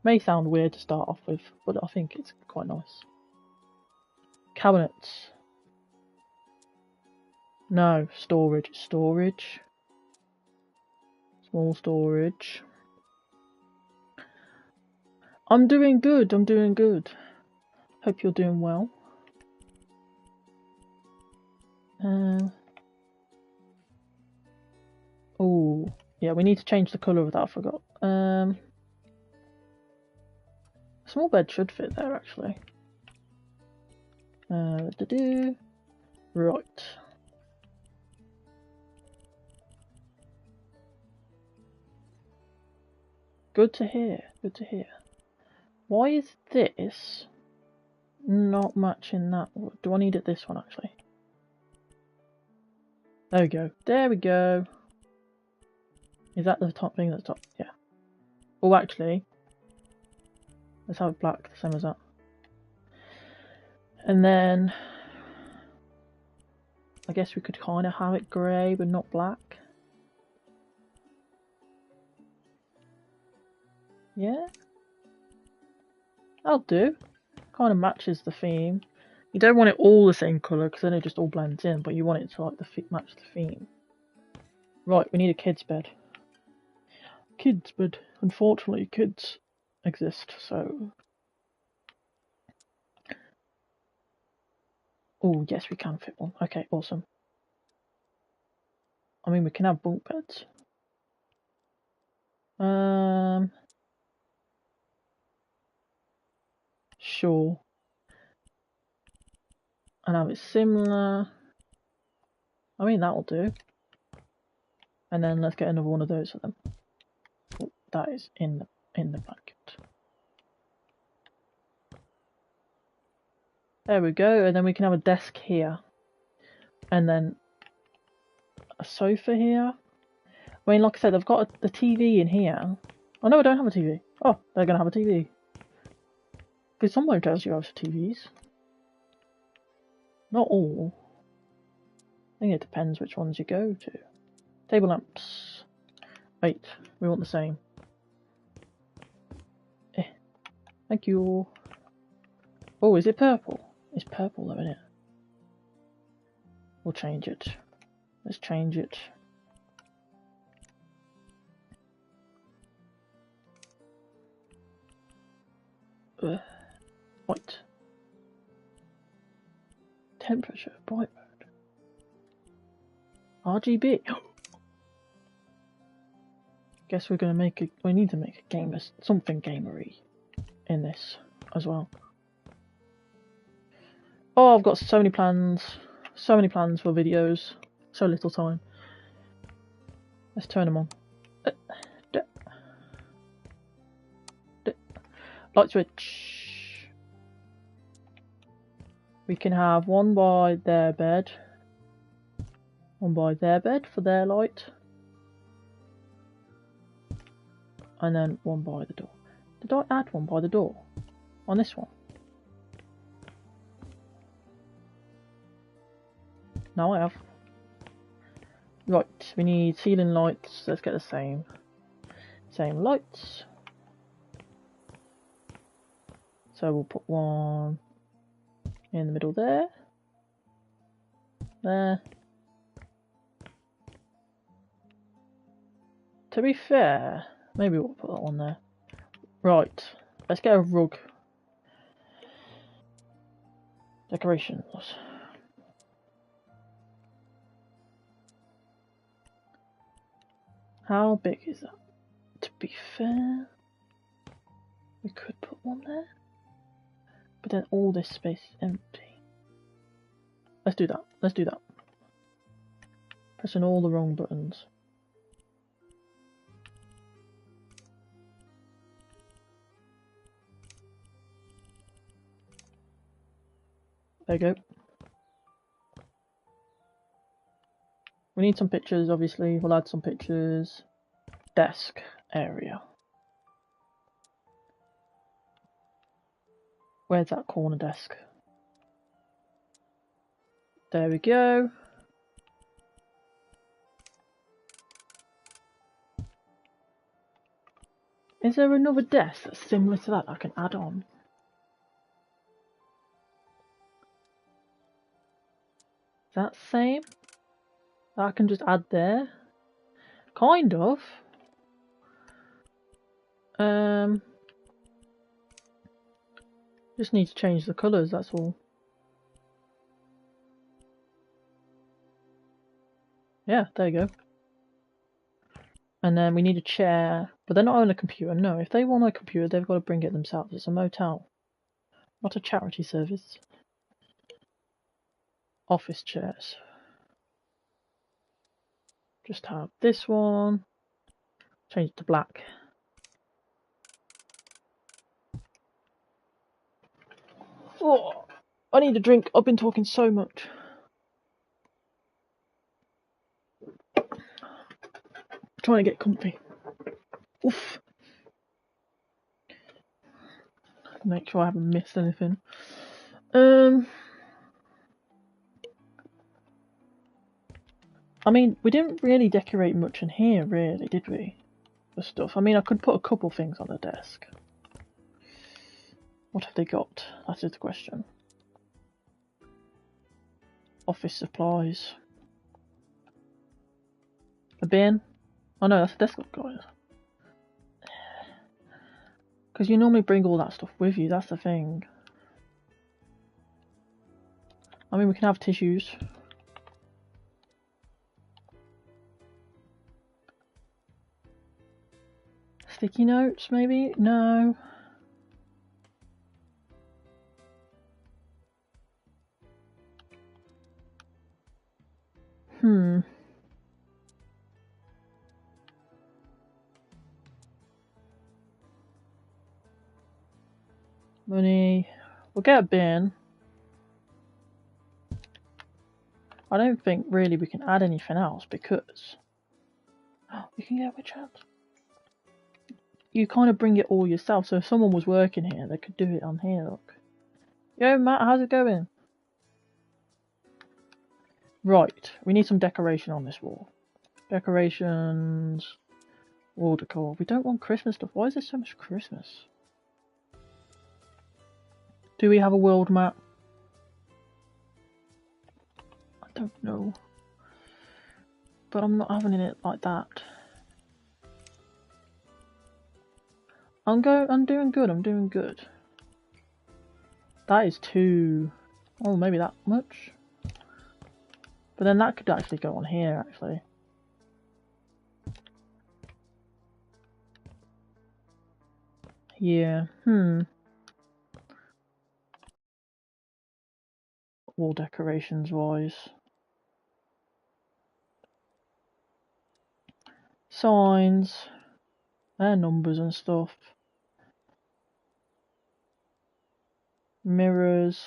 May sound weird to start off with, but I think it's quite nice. Cabinets. No, storage. Storage. Small storage. I'm doing good. I'm doing good. Hope you're doing well. Oh, yeah, we need to change the colour of that, I forgot. Small bed should fit there, actually. Right. Good to hear, good to hear. Why is this not matching that? Do I need it this one, actually? There we go. There we go. Is that the top thing at the top? Yeah. Oh, actually, let's have it black, the same as that. And then, I guess we could kind of have it grey, but not black. Yeah. That'll do. Kind of matches the theme. You don't want it all the same colour, because then it just all blends in, but you want it to like match the theme. Right, we need a kid's bed. Kids bed. Unfortunately, kids exist, so... Oh, yes, we can fit one. Okay, awesome. I mean, we can have bunk beds. Sure. And have it similar. I mean, that'll do. And then let's get another one of those for them. Oh, that is in the blanket. There we go, and then we can have a desk here. And then a sofa here. I mean, like I said, I've got the TV in here. Oh no, I don't have a TV. Oh, they're gonna have a TV. Because some hotels you have TVs. Not all. I think it depends which ones you go to. Table lamps. Wait, we want the same. Thank you. Oh, is it purple? It's purple though, isn't it? We'll change it. Let's change it. White. Temperature, bright mode. RGB. Guess we're gonna make a. We need to make a gamer, something gamery, in this as well. Oh, I've got so many plans. So many plans for videos. So little time. Let's turn them on. Light switch. We can have one by their bed. One by their bed for their light. And then one by the door. Did I add one by the door? On this one? No, I have. Right, we need ceiling lights. Let's get the same lights. So we'll put one in the middle there. There. To be fair, maybe we'll put that one there. Right, let's get a rug. Decorations. How big is that? To be fair, we could put one there. But then all this space is empty. Let's do that. Let's do that. Pressing all the wrong buttons. There you go. We need some pictures, obviously. We'll add some pictures. Desk area. Where's that corner desk? There we go. Is there another desk that's similar to that I can add on? Is that the same? That I can just add there? Kind of. Just need to change the colours, that's all. Yeah, there you go. And then we need a chair, but they're not on a computer. No, if they want a computer, they've got to bring it themselves. It's a motel, not a charity service. Office chairs. Just have this one. Change it to black. Oh, I need a drink. I've been talking so much. Trying to get comfy. Oof. Make sure I haven't missed anything. I mean, we didn't really decorate much in here, really, did we? For stuff. I mean, I could put a couple things on the desk. What have they got? That is the question. Office supplies. A bin. Oh no, that's a desktop, guys. Because you normally bring all that stuff with you, that's the thing. I mean, we can have tissues. Sticky notes, maybe? No. Money. We'll get a bin. I don't think really we can add anything else because you can get a witch hat. You kind of bring it all yourself, so if someone was working here, they could do it on here, look. Yo, Matt, how's it going? Right, we need some decoration on this wall. Decorations, wall decor. We don't want Christmas stuff. Why is there so much Christmas? Do we have a world map? I don't know. But I'm not having it like that. I'm doing good. That is too... Oh, maybe that much? But then that could actually go on here, actually. Yeah, wall decorations wise. Signs, their numbers and stuff. Mirrors.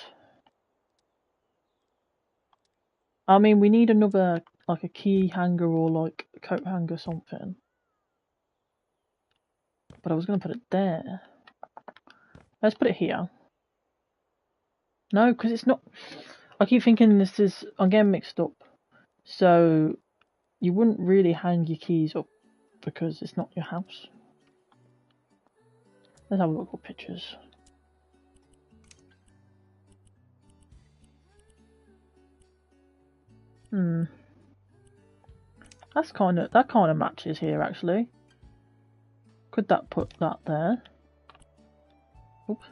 I mean, we need another, like a key hanger or like a coat hanger or something. But I was going to put it there. Let's put it here. No, because it's not... I keep thinking this is... I'm getting mixed up. So, you wouldn't really hang your keys up because it's not your house. Let's have a look at pictures. That kind of matches here actually. Could that put that there? Oops.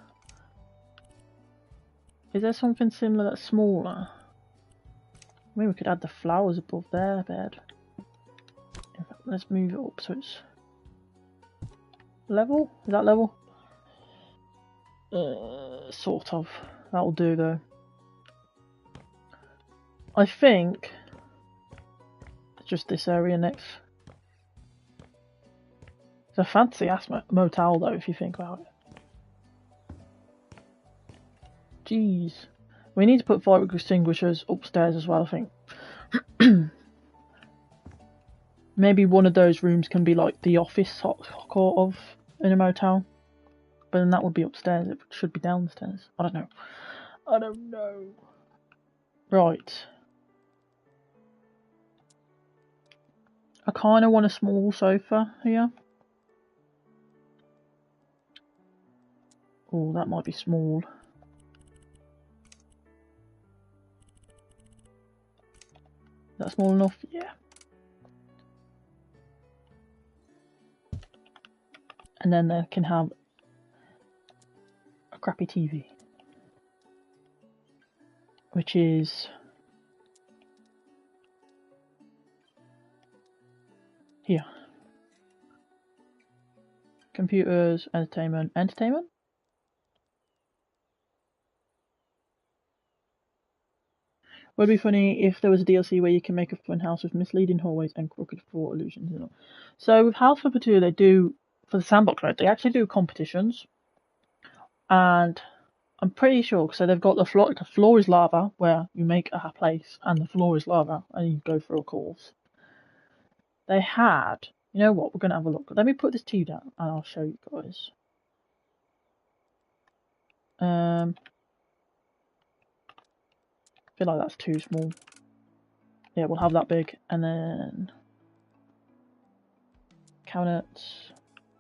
Is there something similar that's smaller? I mean, we could add the flowers above their bed. In fact, let's move it up so it's level. Is that level? Sort of. That'll do though. I think just this area next. It's a fancy ass motel though, if you think about it. Jeez. We need to put fire extinguishers upstairs as well, I think. Maybe one of those rooms can be like the office sort of in a motel. But then that would be upstairs, it should be downstairs. I don't know. I don't know. Right. I kind of want a small sofa here. Oh, that might be small. Is that small enough? Yeah. And then they can have a crappy TV. Which is here. Computers, entertainment. Entertainment? Would be funny if there was a DLC where you can make a fun house with misleading hallways and crooked floor illusions. So with House Flipper 2, they do, for the sandbox mode, they actually do competitions. And I'm pretty sure, so they've got the floor is lava, where you make a place, and the floor is lava, and you go through a course. They had, you know what, we're going to have a look. Let me put this to you down, and I'll show you guys. I feel like that's too small. Yeah, we'll have that big, and then cabinets,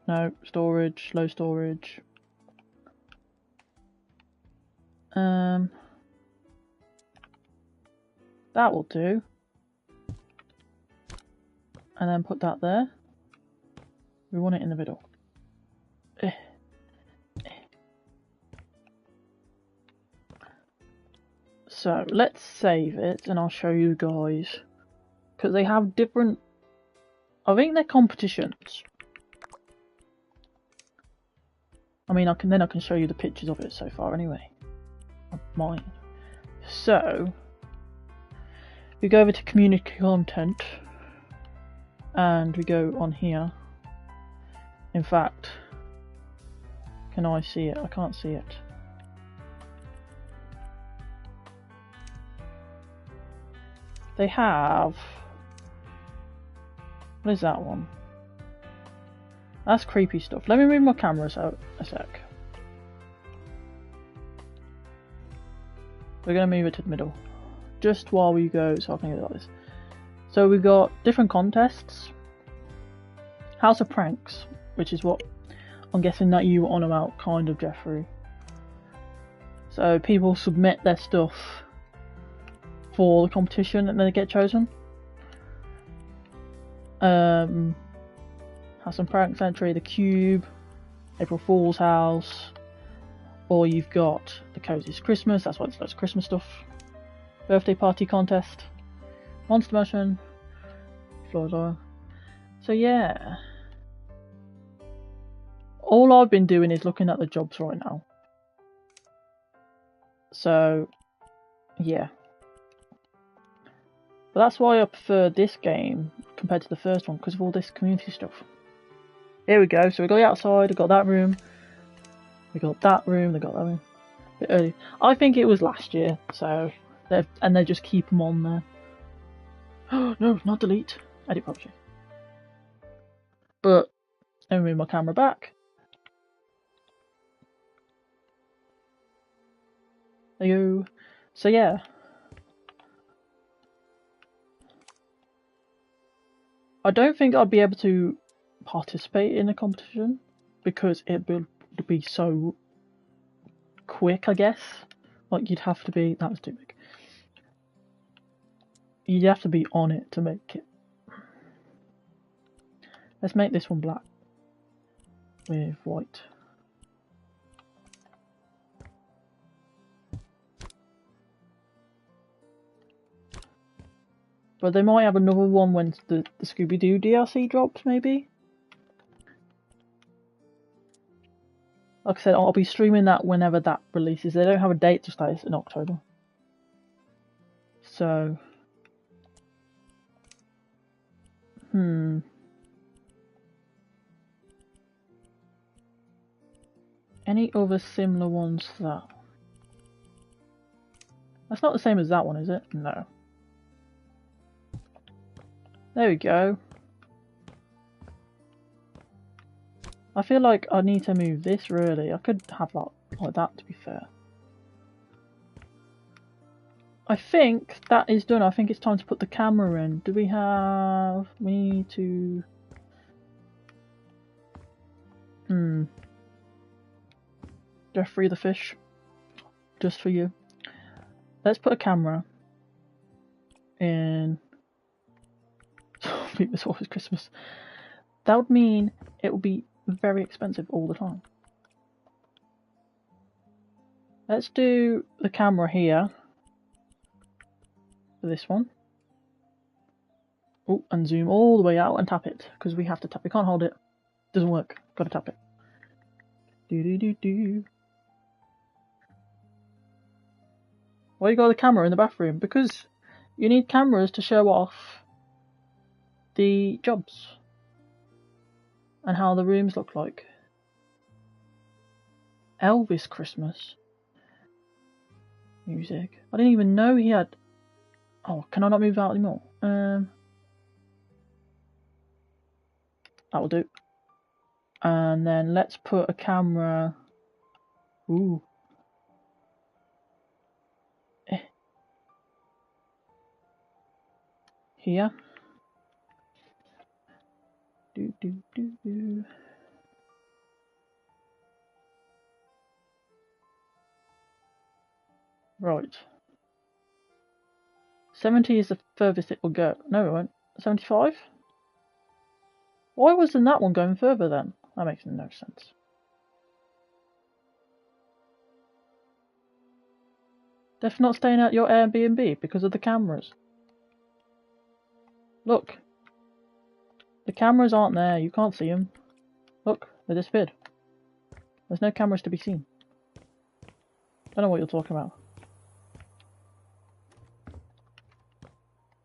no, storage, low storage. That will do. And then put that there. We want it in the middle. So let's save it and I'll show you guys. Because they have different... I think they're competitions. I mean, I can show you the pictures of it so far anyway. Of mine. So... we go over to community content. And we go on here. In fact... can I see it? I can't see it. They have... what is that one? That's creepy stuff. Let me move my camera a sec. We're going to move it to the middle. Just while we go, so I can get it like this. So we've got different contests. House of Pranks, which is what I'm guessing that you were on about, kind of, Jeffrey. So people submit their stuff for the competition and then they get chosen. House of Pranks entry, The Cube, April Fool's House, or you've got the Coziest Christmas, that's why it's loads of Christmas stuff. Birthday party contest, Monster Mansion, Florida. So yeah, all I've been doing is looking at the jobs right now. So Yeah. But that's why I prefer this game compared to the first one, because of all this community stuff. Here we go, so we got the outside, we got that room, we got that room, they got that room. A bit early. I think it was last year, so they just keep them on there. Oh no, not delete. Edit publishing. But let me move my camera back. There you go. So yeah. I don't think I'd be able to participate in a competition because it would be so quick, I guess. Like you'd have to be, that was too big. You'd have to be on it to make it. Let's make this one black with white. But they might have another one when the Scooby-Doo DLC drops, maybe? Like I said, I'll be streaming that whenever that releases. They don't have a date, just that it's in October. So... Any other similar ones to that? That's not the same as that one, is it? No. There we go. I feel like I need to move this, really. I could have that like that, to be fair. I think that is done. I think it's time to put the camera in. Do we have... We need to... Jeffrey the fish. Just for you. Let's put a camera in... This off is Christmas. That would mean it would be very expensive all the time. Let's do the camera here. For this one. Oh, and zoom all the way out and tap it. Because we have to tap. We can't hold it. Doesn't work. Gotta tap it. Do. Why you got the camera in the bathroom? Because you need cameras to show off the jobs. And how the rooms look like. Elvis Christmas. Music. I didn't even know he had... Oh, can I not move out anymore? That'll do. And then let's put a camera... Ooh. Here. Do. Right. 70 is the furthest it will go. No, it won't. 75? Why wasn't that one going further then? That makes no sense. Definitely not staying at your Airbnb because of the cameras. Look. The cameras aren't there. You can't see them. Look, they disappeared. There's no cameras to be seen. Don't know what you're talking about.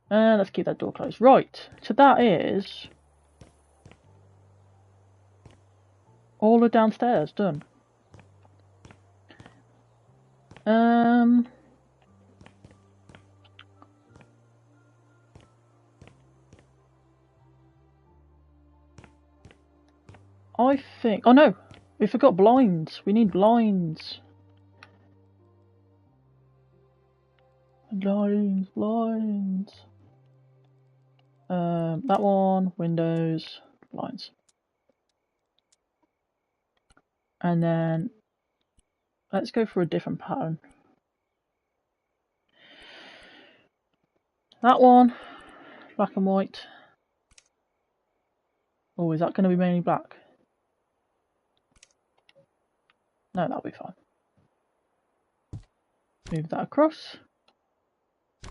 And let's keep that door closed. Right, so that is all the downstairs done. I think... Oh no! We forgot blinds. We need blinds. Blinds. That one, windows, blinds. And then let's go for a different pattern. That one, black and white. Oh, is that going to be mainly black? No, that'll be fine. Move that across.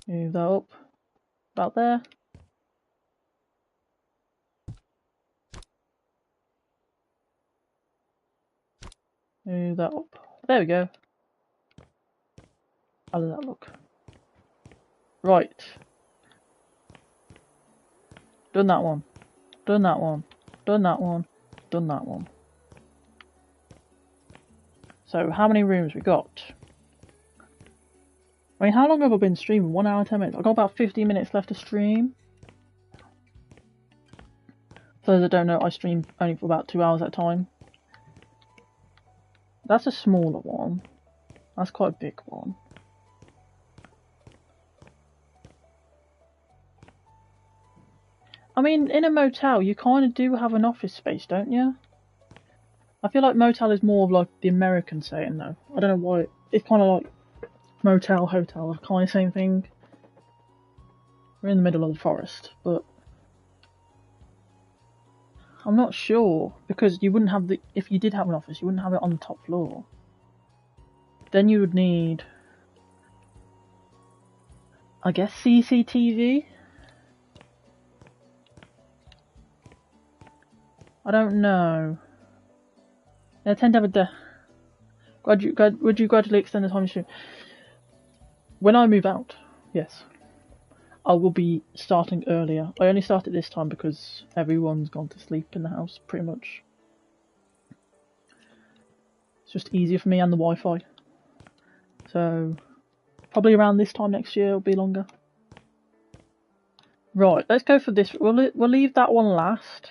Move that up. About there. Move that up. There we go. How does that look? Right. Done that one. Done that one. Done that one. Done that one. So, how many rooms we got? I mean, how long have I been streaming? 1 hour, 10 minutes. I've got about 15 minutes left to stream. For those that don't know, I stream only for about 2 hours at a time. That's a smaller one. That's quite a big one. I mean, in a motel, you kind of do have an office space, don't you? I feel like motel is more of like the American saying, though. I don't know why. It's kind of like motel, hotel, kind of same thing. We're in the middle of the forest, but I'm not sure, because you wouldn't have the... If you did have an office, you wouldn't have it on the top floor. Then you would need, I guess, CCTV? I don't know. They tend to have a... Would you gradually extend the time stream? When I move out, yes. I will be starting earlier. I only started this time because everyone's gone to sleep in the house, pretty much. It's just easier for me and the Wi-Fi. So, probably around this time next year it'll be longer. Right, let's go for this. We'll leave that one last.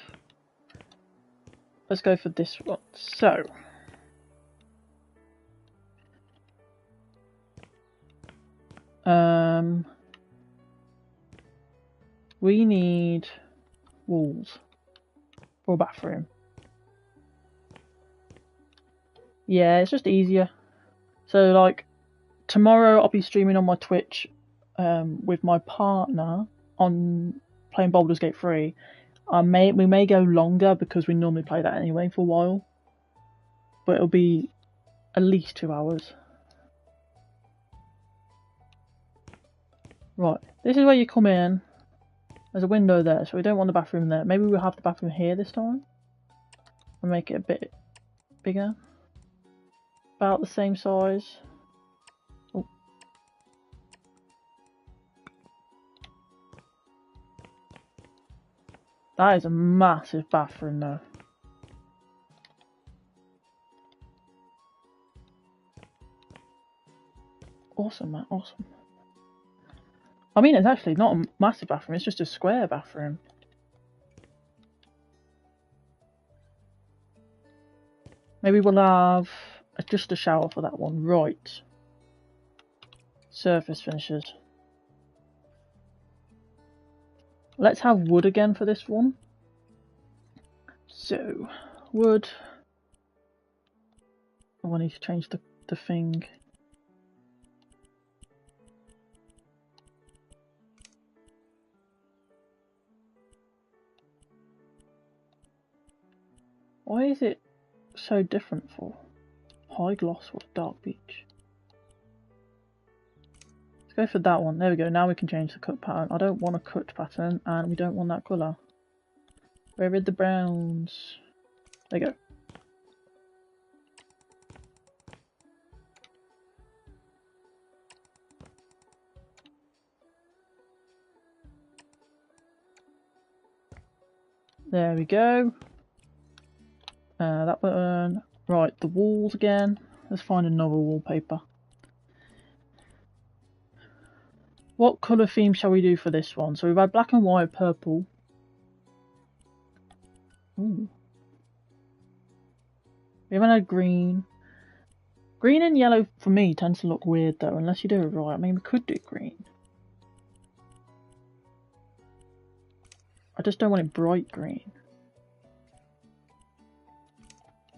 Let's go for this one. So, we need walls for a bathroom. Yeah, it's just easier. So, like, tomorrow I'll be streaming on my Twitch with my partner on playing Baldur's Gate 3. We may go longer because we normally play that anyway for a while. But it'll be at least 2 hours. Right, this is where you come in. There's a window there, so we don't want the bathroom there. Maybe we'll have the bathroom here this time. And make it a bit bigger. About the same size. Oh. That is a massive bathroom though. Awesome, man, awesome. I mean, it's actually not a massive bathroom, it's just a square bathroom. Maybe we'll have just a shower for that one. Right. Surface finishes. Let's have wood again for this one. So, wood. Oh, I need to change the thing. Why is it so different for high gloss or dark beach? Let's go for that one. There we go. Now we can change the cut pattern. I don't want a cut pattern and we don't want that colour. Where are the browns? There you go. There we go. That button. Right, the walls again. Let's find another wallpaper. What colour theme shall we do for this one? So we've had black and white, purple. Ooh. We haven't had green. Green and yellow for me tends to look weird though, unless you do it right. I mean, we could do green. I just don't want it bright green.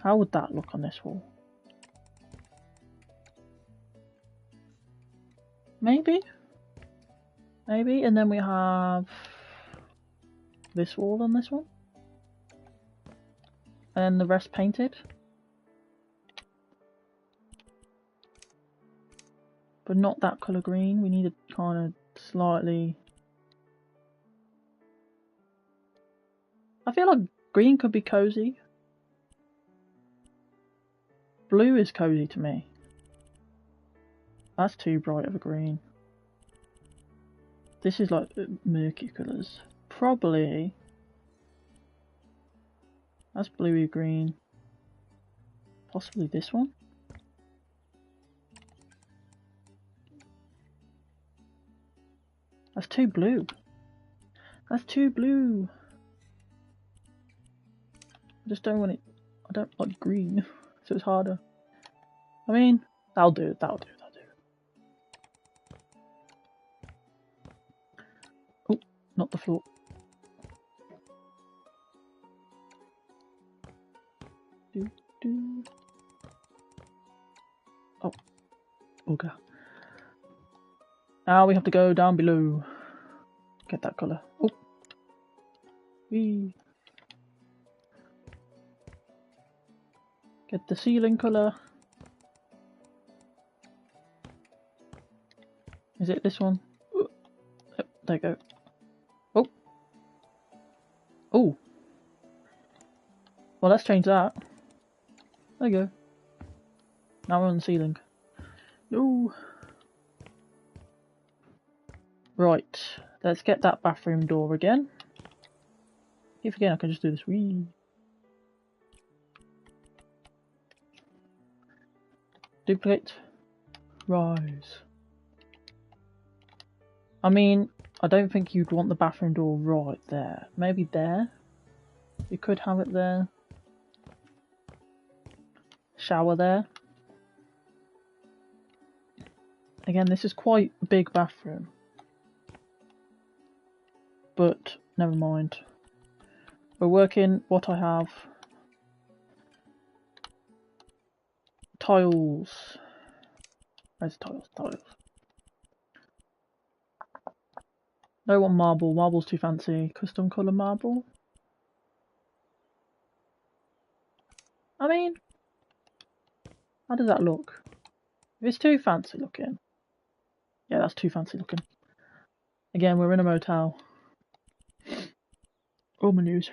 How would that look on this wall? Maybe? Maybe, and then we have this wall on this one. And the rest painted. But not that colour green, we need a kind of slightly... I feel like green could be cozy. Blue is cozy to me. That's too bright of a green. This is like murky colours. Probably. That's bluey green. Possibly this one. That's too blue. That's too blue. I just don't want it. I don't like green, so it's harder. I mean, that'll do. That'll do. That'll do. Oh, not the floor. Do do. Oh, okay. Now we have to go down below. Get that colour. Oh. Wee. Get the ceiling colour. Is it this one? Oh, there you go. Oh. Oh. Well, let's change that. There you go. Now we're on the ceiling. No. Right. Let's get that bathroom door again. If again I can just do this. Wee. Duplicate. Rise. I mean, I don't think you'd want the bathroom door right there. Maybe there? You could have it there. Shower there. Again, this is quite a big bathroom. But, never mind. We're working what I have. Tiles. Where's tiles? Tiles. No one marble. Marble's too fancy. Custom colour marble. I mean, how does that look? If it's too fancy looking. Yeah, that's too fancy looking. Again, we're in a motel. Oh, my news.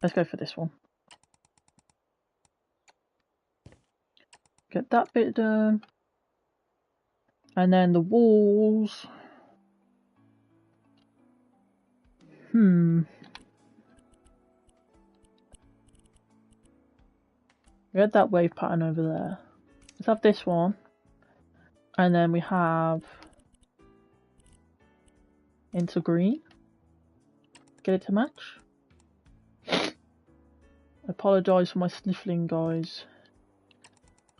Let's go for this one. Get that bit done. And then the walls. We had that wave pattern over there. Let's have this one. And then we have into green. Get it to match. I apologise for my sniffling, guys.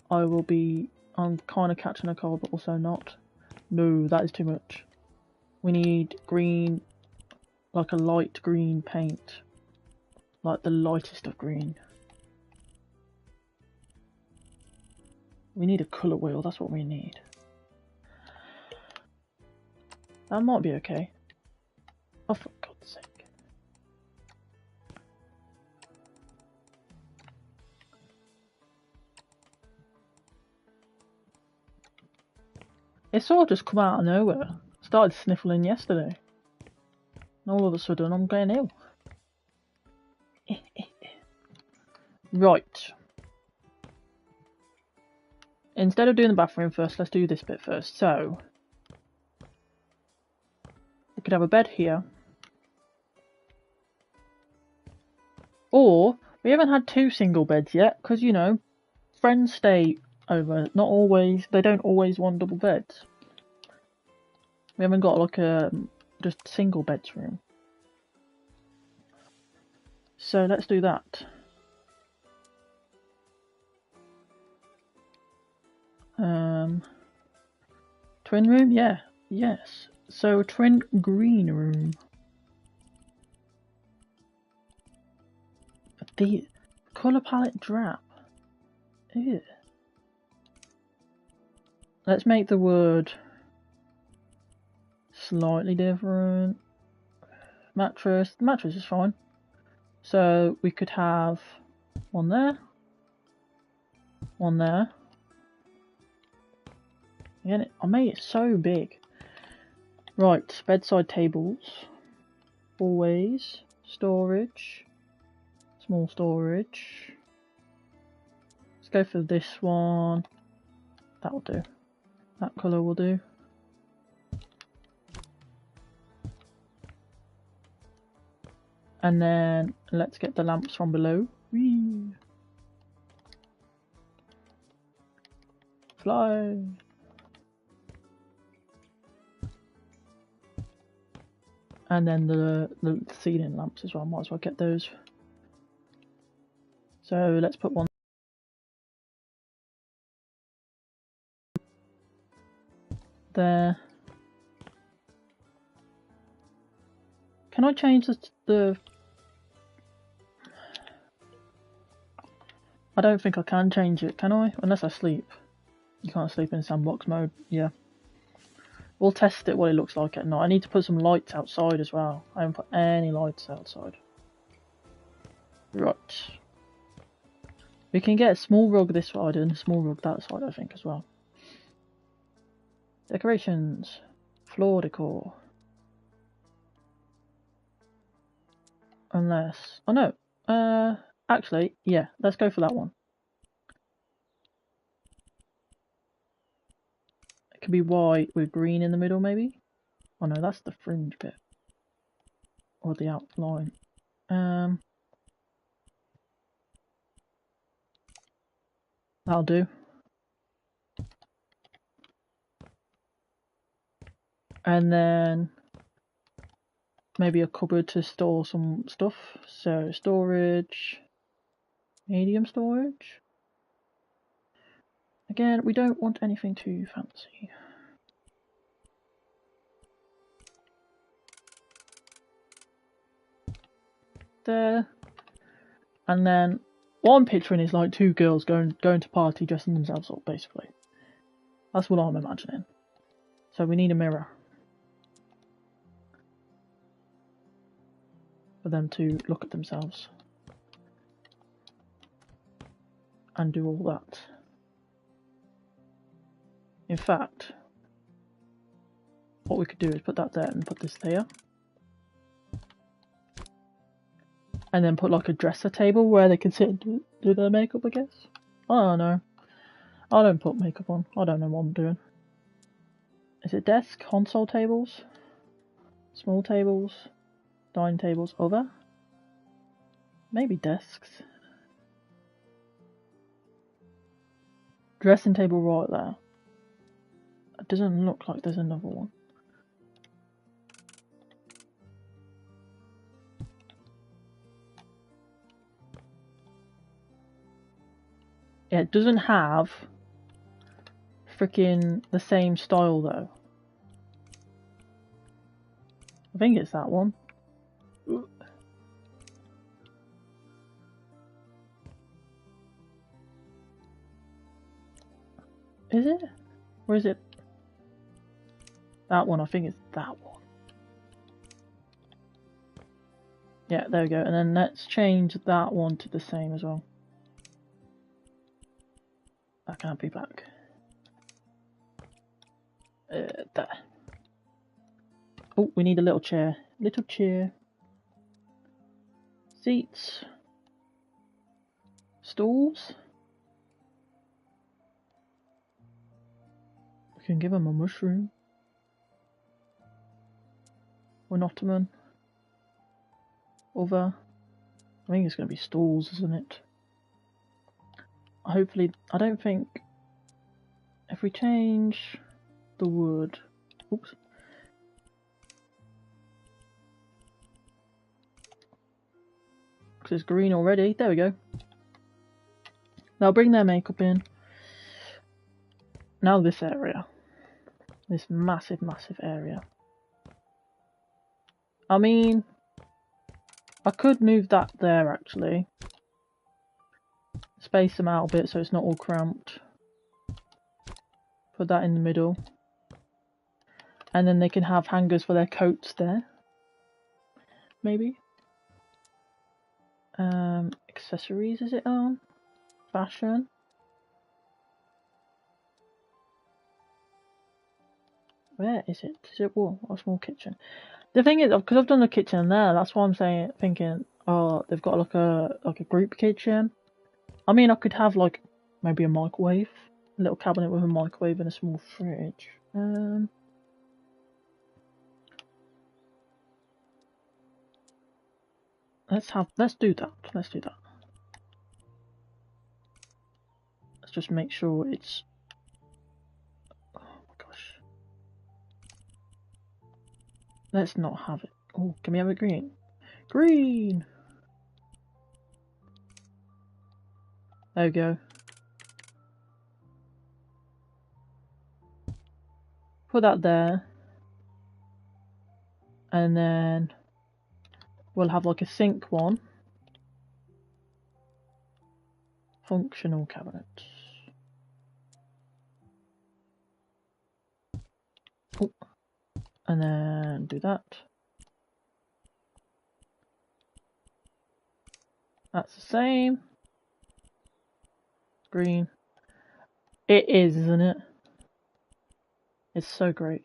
I'm kind of catching a cold, but also not. No, that is too much. We need green, like a light green paint. Like the lightest of green. We need a colour wheel, that's what we need. That might be okay. Oh, for God's sake. It sort of just come out of nowhere. Started sniffling yesterday. And all of a sudden I'm getting ill. Right. Instead of doing the bathroom first, let's do this bit first. So, we could have a bed here. Or, we haven't had 2 single beds yet, because, you know, friends stay over. Not always, they don't always want double beds. We haven't got like a just single bedroom. So let's do that. Twin room? Yeah. Yes. So twin green room. The colour palette drab. Ew. Let's make the word slightly different. Mattress. The mattress is fine. So we could have one there. One there. Again, I made it so big. Right, bedside tables. Always. Storage. Small storage. Let's go for this one. That'll do. That colour will do. And then let's get the lamps from below. Whee! Fly! And then the ceiling lamps as well, might as well get those. So let's put one there. Can I change the... I don't think I can change it, can I? Unless I sleep. You can't sleep in sandbox mode, yeah. We'll test it what it looks like at night. I need to put some lights outside as well. I haven't put any lights outside. Right. We can get a small rug this side and a small rug that side, I think, as well. Decorations. Floor decor. Unless... oh no. Actually, yeah, let's go for that one. It could be white with green in the middle, maybe? Oh no, that's the fringe bit. Or the outline. That'll do. And then maybe a cupboard to store some stuff. So storage, medium storage. Again, we don't want anything too fancy. There. And then what I'm picturing is like two girls going to party dressing themselves up, basically. That's what I'm imagining. So we need a mirror for them to look at themselves and do all that. In fact, what we could do is put that there and put this there. And then put like a dresser table where they can sit and do their makeup, I guess. I don't know. I don't put makeup on. I don't know what I'm doing. Is it desk? Console tables? Small tables? Dining tables? Other? Maybe desks. Dressing table right there. It doesn't look like there's another one. Yeah, it doesn't have freaking the same style though. I think it's that one. Is it? Or is it that one? I think it's that one. Yeah, there we go. And then let's change that one to the same as well. That can't be black. There. Oh, we need a little chair. Little chair. Seats. Stools. We can give them a mushroom. Or an ottoman. Other. I think it's going to be stools, isn't it? Hopefully, I don't think if we change the wood, oops, because it's green already. There we go. They'll bring their makeup in. Now this area, this massive area. I mean, I could move that there actually. Space them out a bit so it's not all cramped. Put that in the middle. And then they can have hangers for their coats there. Maybe. Accessories, is it on? Fashion. Where is it? Is it wall or small kitchen? The thing is, because I've done the kitchen there, that's why I'm saying, thinking, oh, they've got like a group kitchen. I mean, I could have like maybe a microwave little cabinet with a microwave and a small fridge. Let's do that. Let's do that. Let's just make sure it's. Oh my gosh. Let's not have it. Oh, can we have it green? Green. There we go. Put that there. And then we'll have like a sink one. Functional cabinet. Oh. And then do that. That's the same. Green. It is, isn't it? It's so great.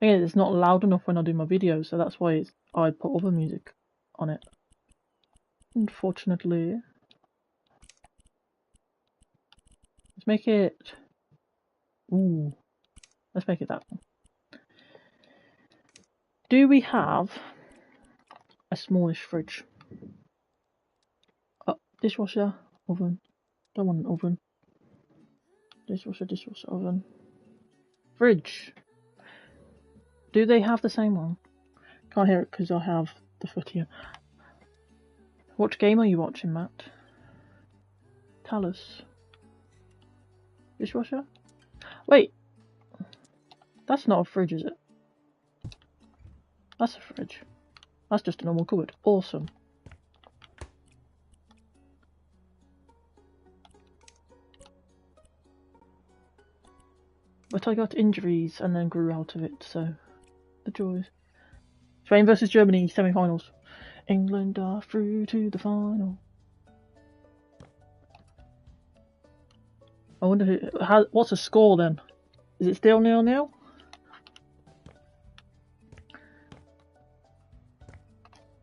Again, it's not loud enough when I do my videos, so that's why I put other music on it. Unfortunately. Let's make it. Ooh. Let's make it that one. Do we have a smallish fridge? Oh, dishwasher, oven. Don't want an oven. Dishwasher, oven. Fridge. Do they have the same one? Can't hear it because I have the foot here. What game are you watching, Matt? Tell us. Dishwasher? Wait. That's not a fridge, is it? That's a fridge. That's just a normal cupboard. Awesome. But I got injuries and then grew out of it, so the joys. Spain versus Germany, semi-finals. England are through to the final. I wonder what's the score then? Is it still 0-0?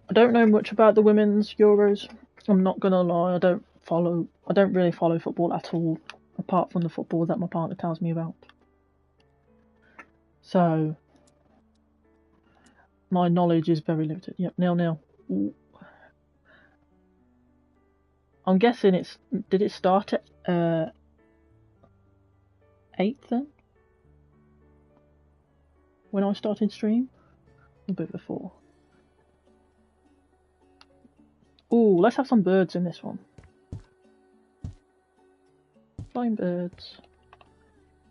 I don't know much about the women's Euros. I'm not gonna lie, I don't really follow football at all, apart from the football that my partner tells me about. So my knowledge is very limited. Yep, 0-0. Ooh. I'm guessing did it start at 8 then? When I started stream? A bit before. Ooh, let's have some birds in this one. Flying birds.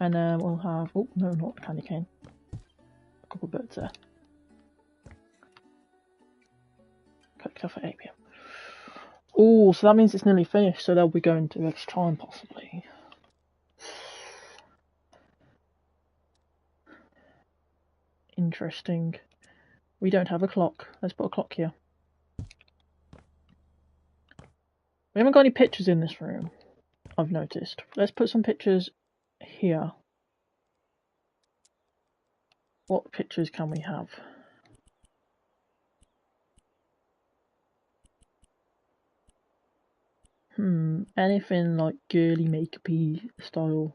And then we'll have, oh no, not the candy cane. A couple of birds there. Cooked off at 8 PM. Ooh, so that means it's nearly finished, so they'll be going to extra time possibly. Interesting. We don't have a clock. Let's put a clock here. We haven't got any pictures in this room, I've noticed. Let's put some pictures here. What pictures can we have? Anything like girly makeup-y style.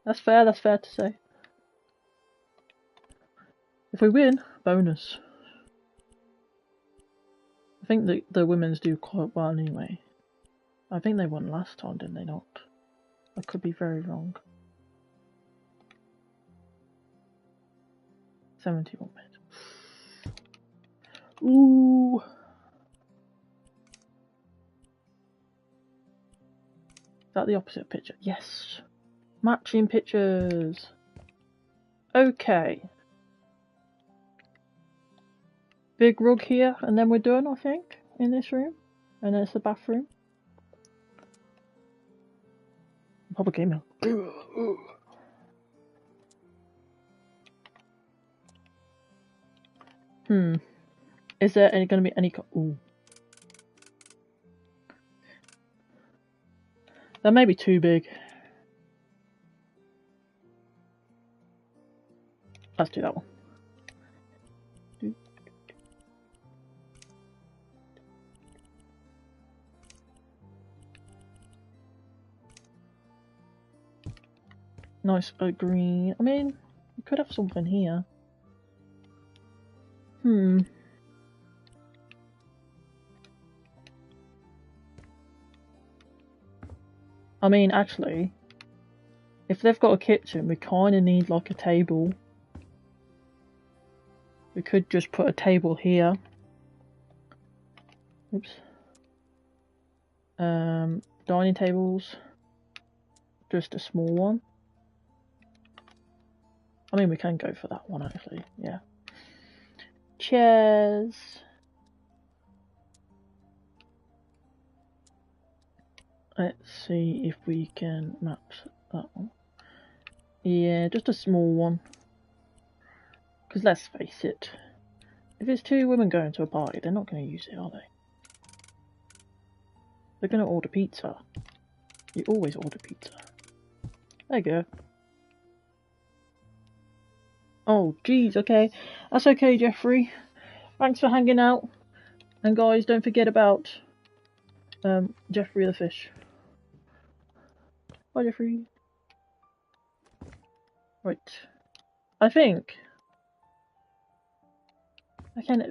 That's fair to say. If we win, bonus. I think the women's do quite well anyway. I think they won last time, didn't they not? I could be very wrong. 71 minutes. Ooh. Is that the opposite picture? Yes. Matching pictures. Okay. Big rug here, and then we're done, I think, in this room. And then it's the bathroom. Public email. Is there going to be any... Ooh. That may be too big. Let's do that one. Nice green. I mean, we could have something here. I mean, actually, if they've got a kitchen, we kind of need like a table. We could just put a table here. Oops. Dining tables. Just a small one. I mean, we can go for that one actually, yeah. Chairs. Let's see if we can map that one. Yeah, just a small one. Because let's face it, if it's two women going to a party, they're not going to use it, are they? They're going to order pizza. You always order pizza. There you go. Oh, geez, okay. That's okay, Jeffrey. Thanks for hanging out. And guys, don't forget about Jeffrey the fish. Bye, Jeffrey. Right. I think...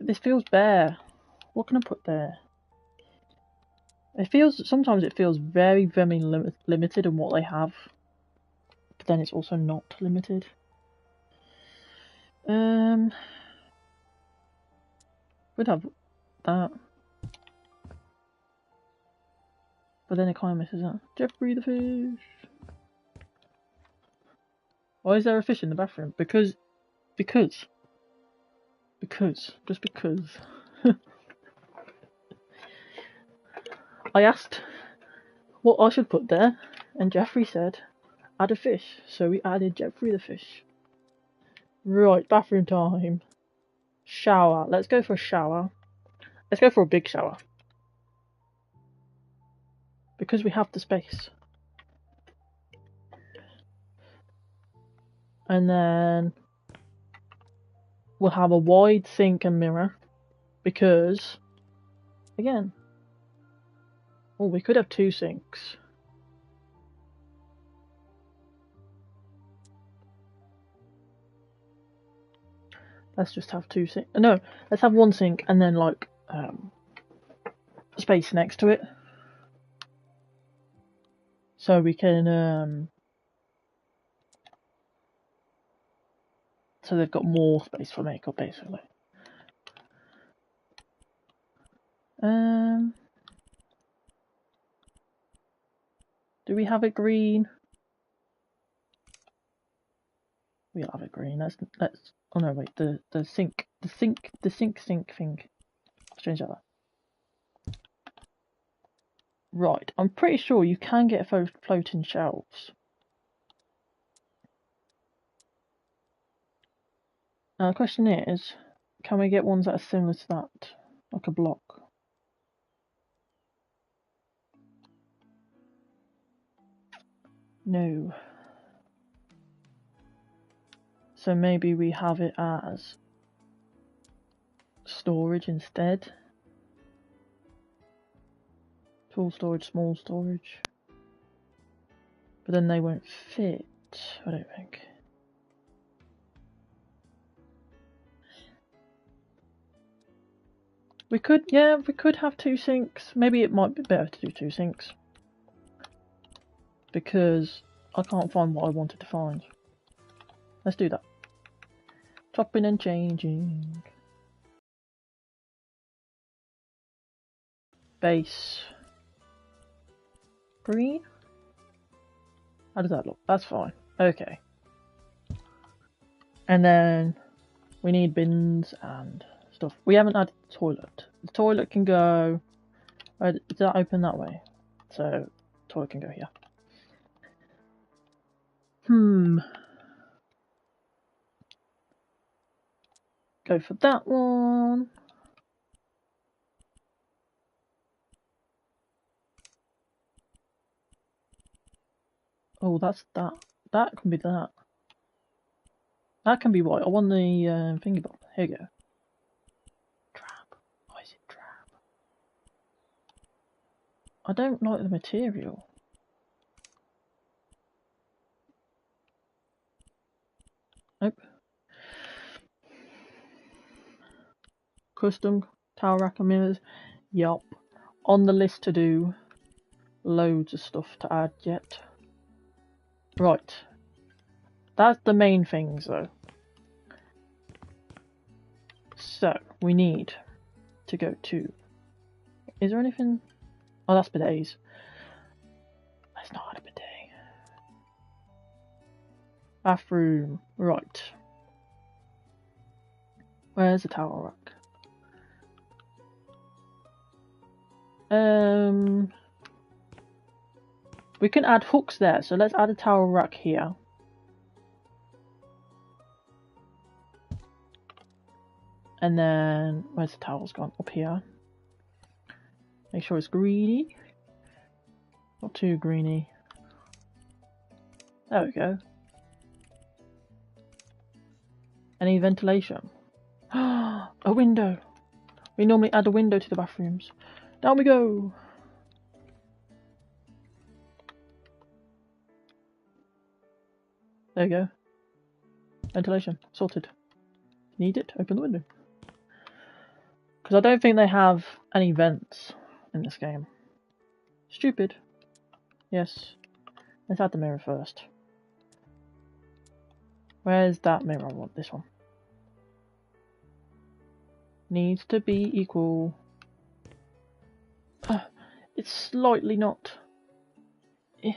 this feels bare. What can I put there? Sometimes it feels very, very limited in what they have. But then it's also not limited. Would have that. But then it kind of misses out. Jeffrey the fish. Why is there a fish in the bathroom? Because. Just because. I asked what I should put there, and Jeffrey said, add a fish. So we added Jeffrey the fish. Right, bathroom time. Shower. Let's go for a shower. Let's go for a big shower. Because we have the space. And then we'll have a wide sink and mirror. Because, again, oh, we could have two sinks. Let's just have two sinks. No, let's have one sink and then like space next to it. So we can so they've got more space for makeup basically. Do we have it green? We'll have it green. Let's oh no wait, the sink thing. Let's change that. Right, I'm pretty sure you can get floating shelves. Now the question is, can we get ones that are similar to that? Like a block? No. So maybe we have it as storage instead. Tall storage, small storage. But then they won't fit, I don't think. We could have two sinks. Maybe it might be better to do two sinks. Because I can't find what I wanted to find. Let's do that. Chopping and changing. Base. Green? How does that look? That's fine. Okay. And then we need bins and stuff. We haven't added the toilet. The toilet can go... Does that open that way? So, toilet can go here. Go for that one. Oh, that's that. That can be that. That can be white. I want the finger bob. Here you go. Drab. Why is it drab? I don't like the material. Nope. Custom tower rack and mirrors. Yup. On the list to do. Loads of stuff to add yet. Right. That's the main things though. So, we need to go to... Is there anything... Oh, that's bidets. Let's not add a bidet. Bathroom. Right. Where's the tower rack? We can add hooks there, so let's add a tower rack here. And then, where's the towels gone? Up here. Make sure it's greeny. Not too greeny. There we go. Any ventilation? A window! We normally add a window to the bathrooms. Down we go! There you go. Ventilation. Sorted. Need it? Open the window. Because I don't think they have any vents in this game. Stupid. Yes. Let's add the mirror first. Where's that mirror? I want this one. Needs to be equal. It's slightly not. Eh.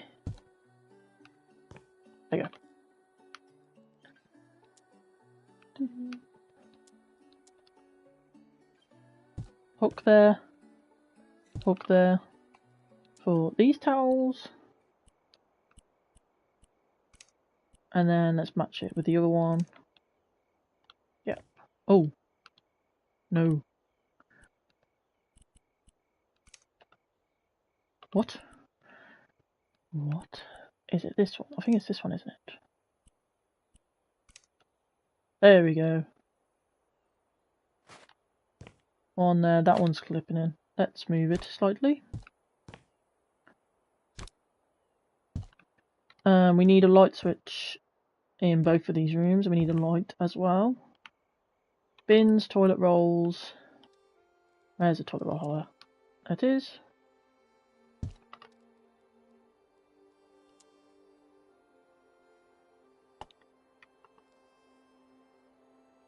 There you go. Hook there. Hook there. For these towels. And then let's match it with the other one. Yep. Oh. No. What? What? Is it this one? I think it's this one, isn't it? There we go. On there, that one's clipping in. Let's move it slightly. We need a light switch in both of these rooms. We need a light as well. Bins, toilet rolls. Where's the toilet roll holder? It is.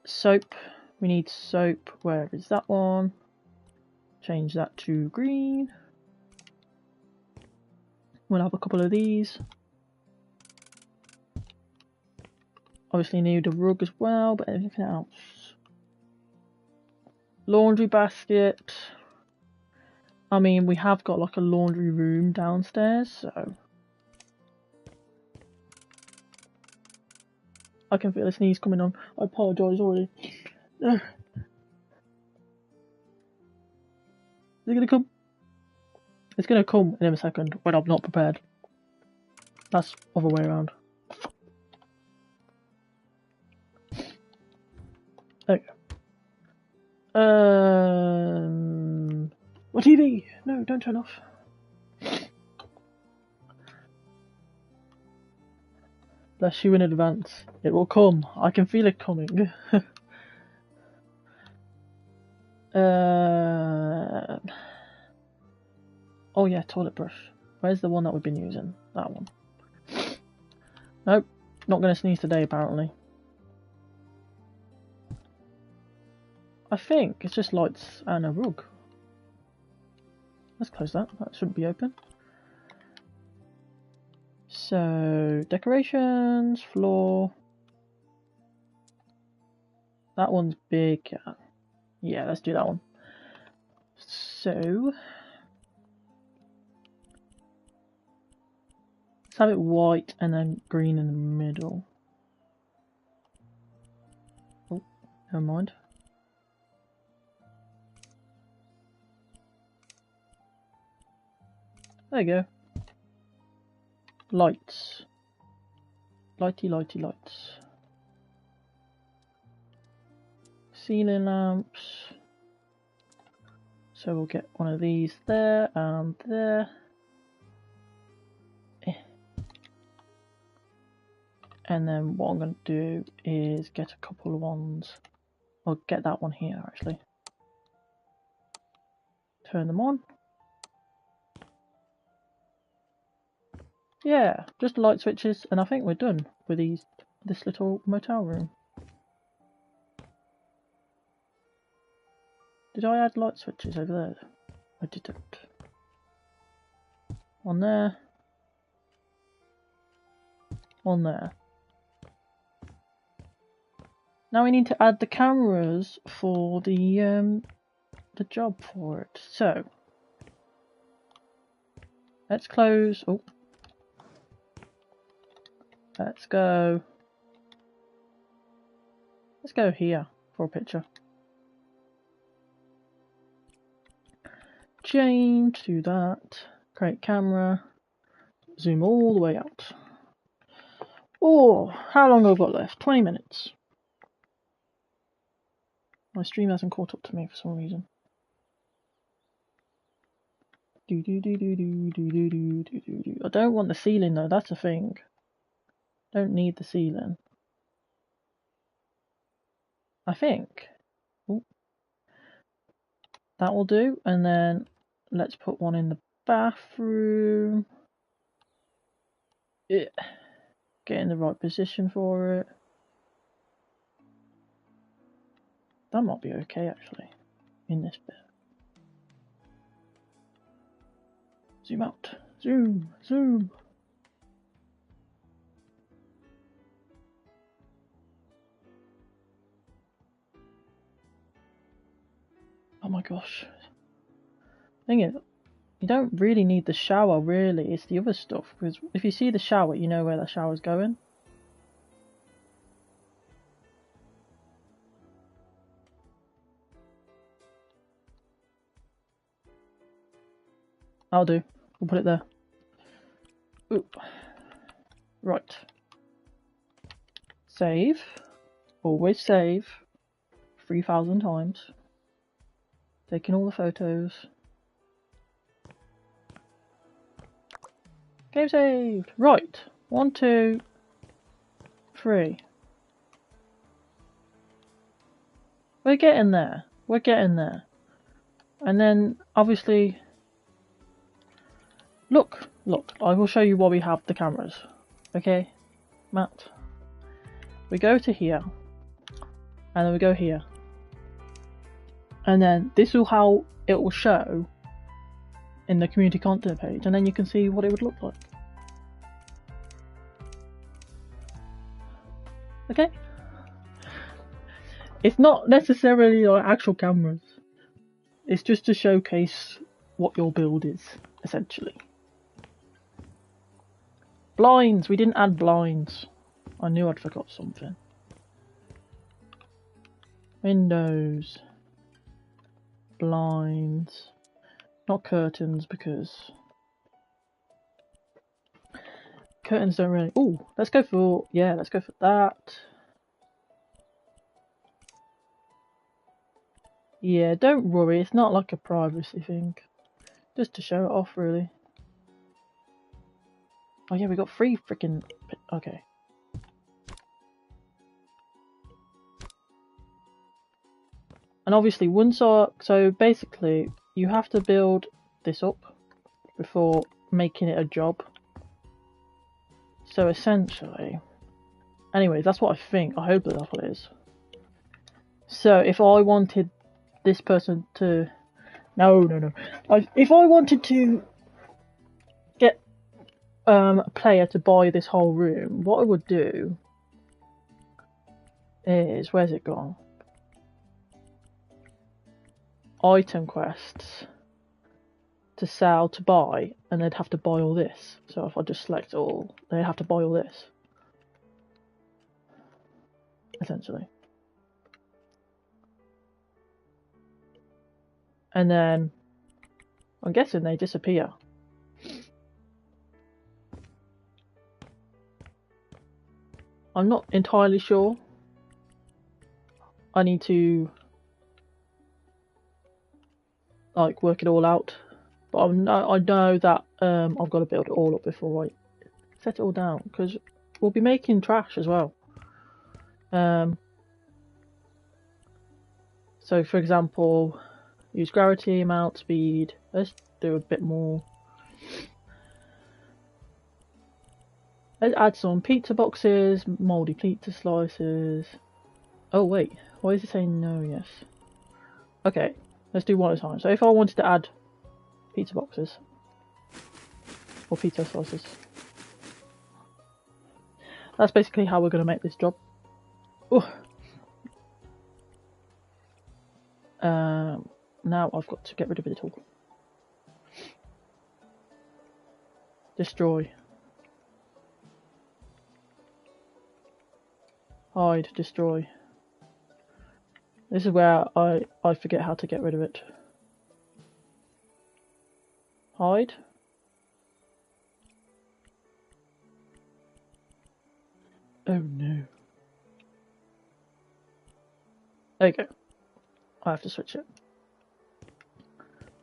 Soap. We need soap. Where is that one? Change that to green. We'll have a couple of these. Obviously need a rug as well, but anything else? Laundry basket. I mean, we have got like a laundry room downstairs, so I can feel a sneeze coming on. I apologise already. Is it gonna come? It's gonna come in a second when I'm not prepared. That's other way around. There you go. My TV! No, don't turn off. Bless you in advance. It will come. I can feel it coming. Oh yeah, toilet brush. Where's the one that we've been using? That one. Nope. Not gonna sneeze today, apparently. I think it's just lights and a rug. Let's close that. That shouldn't be open. So, decorations, floor. That one's big. Yeah, let's do that one. So, let's have it white and then green in the middle. Oh, never mind. There you go. Lights. Lighty, lighty, lights. Ceiling lamps. So we'll get one of these there and there. And then what I'm going to do is get a couple of ones. I'll get that one here actually. Turn them on. Yeah, just light switches, and I think we're done with this little motel room. Did I add light switches over there? I didn't. One there. One there. Now we need to add the cameras for the job for it. So let's close. Oh, let's go. Let's go here for a picture. Change to that. Create camera. Zoom all the way out. Oh, how long have I got left? 20 minutes. My stream hasn't caught up to me for some reason. I don't want the ceiling though, that's the thing. Don't need the ceiling. I think. Ooh. That will do, and then let's put one in the bathroom. Yeah. Get in the right position for it. That might be okay actually, in this bit. Zoom out. Zoom. Zoom. Oh my gosh. Thing is, you don't really need the shower really, it's the other stuff. Because if you see the shower, you know where the shower's going. I'll do. We'll put it there. Oop. Right. Save. Always save. 3,000 times. Taking all the photos. Game saved. Right. 1, 2, 3. We're getting there. We're getting there. And then, obviously... Look, I will show you why we have the cameras. Okay, Matt? We go to here, and then we go here. And then this is how it will show in the community content page, and then you can see what it would look like. Okay? It's not necessarily like actual cameras. It's just to showcase what your build is, essentially. Blinds! We didn't add blinds. I knew I'd forgot something. Windows. Blinds. Not curtains because... curtains don't really... Ooh, let's go for... yeah, let's go for that. Yeah, don't worry, it's not like a privacy thing. Just to show it off, really. Oh yeah, we got 3 freaking... okay. And obviously once so basically you have to build this up before making it a job. So essentially, anyways, that's what I think. I hope that's what it is. So if I wanted this person to... no. If I wanted to get a player to buy this whole room, what I would do is... where's it gone? Item quests. To sell, to buy, and they'd have to buy all this. So if I just select all, they'd have to buy all this. Essentially. And then, I'm guessing they disappear. I'm not entirely sure. I need to like work it all out. But I know that I've got to build it all up before I set it all down, because we'll be making trash as well. So for example, use gravity, amount, speed. Let's do a bit more. Let's add some pizza boxes, mouldy pizza slices. Oh wait, why is it saying no? Yes. Okay, let's do one at a time. So if I wanted to add pizza boxes or pizza slices, that's basically how we're going to make this job. Now I've got to get rid of it all. Destroy. Hide, destroy. This is where I forget how to get rid of it. Hide. Oh no. There you go. I have to switch it.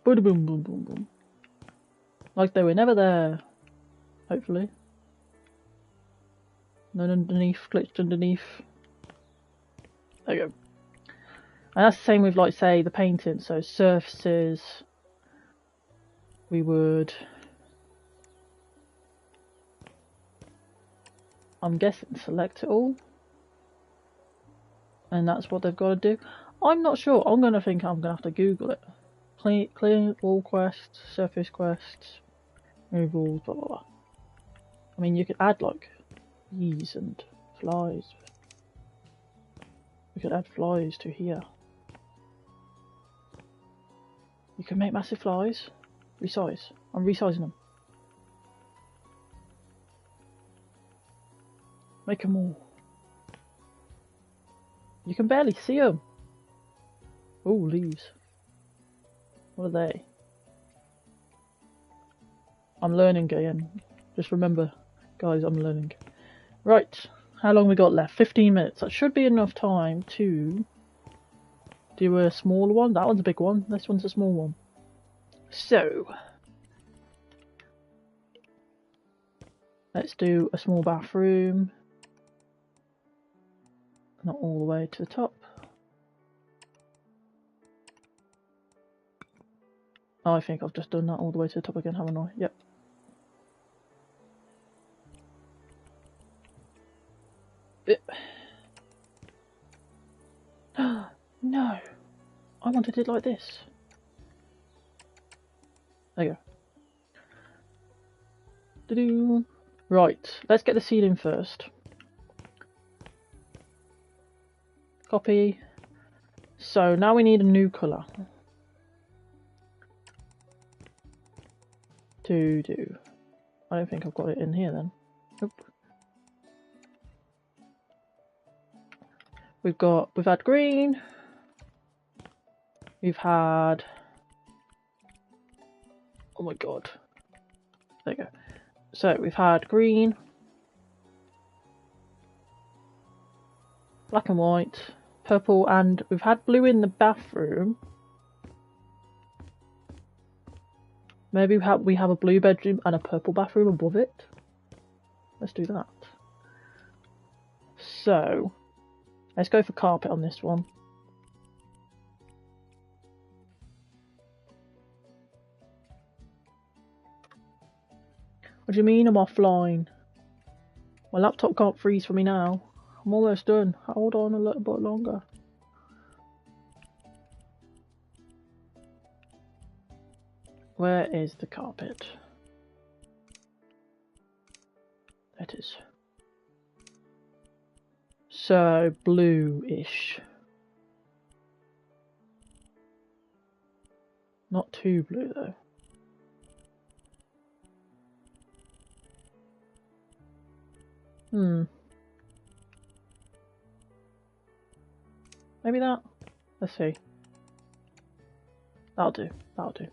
Boom, boom, boom, boom, boom. Like they were never there. Hopefully. None underneath, glitched underneath. There you go. And that's the same with, like, say, the painting. So surfaces, we would, I'm guessing, select it all. And that's what they've got to do. I'm not sure. I'm going to have to Google it. Clear wall quests, surface quests, move walls, blah blah blah. I mean, you could add like bees and flies. We could add flies to here. You can make massive flies. Resize. I'm resizing them. Make them more. You can barely see them. Oh, leaves. What are they? I'm learning again. Just remember, guys, I'm learning. Right, how long we got left? 15 minutes. That should be enough time to do a smaller one. That one's a big one. This one's a small one. So, let's do a small bathroom. Not all the way to the top. Oh, I think I've just done that all the way to the top again, haven't I? Yep. No! I wanted it like this. There you go. Doo-doo. Right, let's get the ceiling first. Copy. So now we need a new colour. To do. I don't think I've got it in here then. Nope. We've had green. We've had, oh my god. There you go. So we've had green, black and white, purple, and we've had blue in the bathroom. Maybe we have a blue bedroom and a purple bathroom above it. Let's do that. So, let's go for carpet on this one. What do you mean I'm offline? My laptop can't freeze for me now. I'm almost done. Hold on a little bit longer. Where is the carpet? There it is. So, blue-ish. Not too blue though. Maybe that? Let's see. That'll do. That'll do.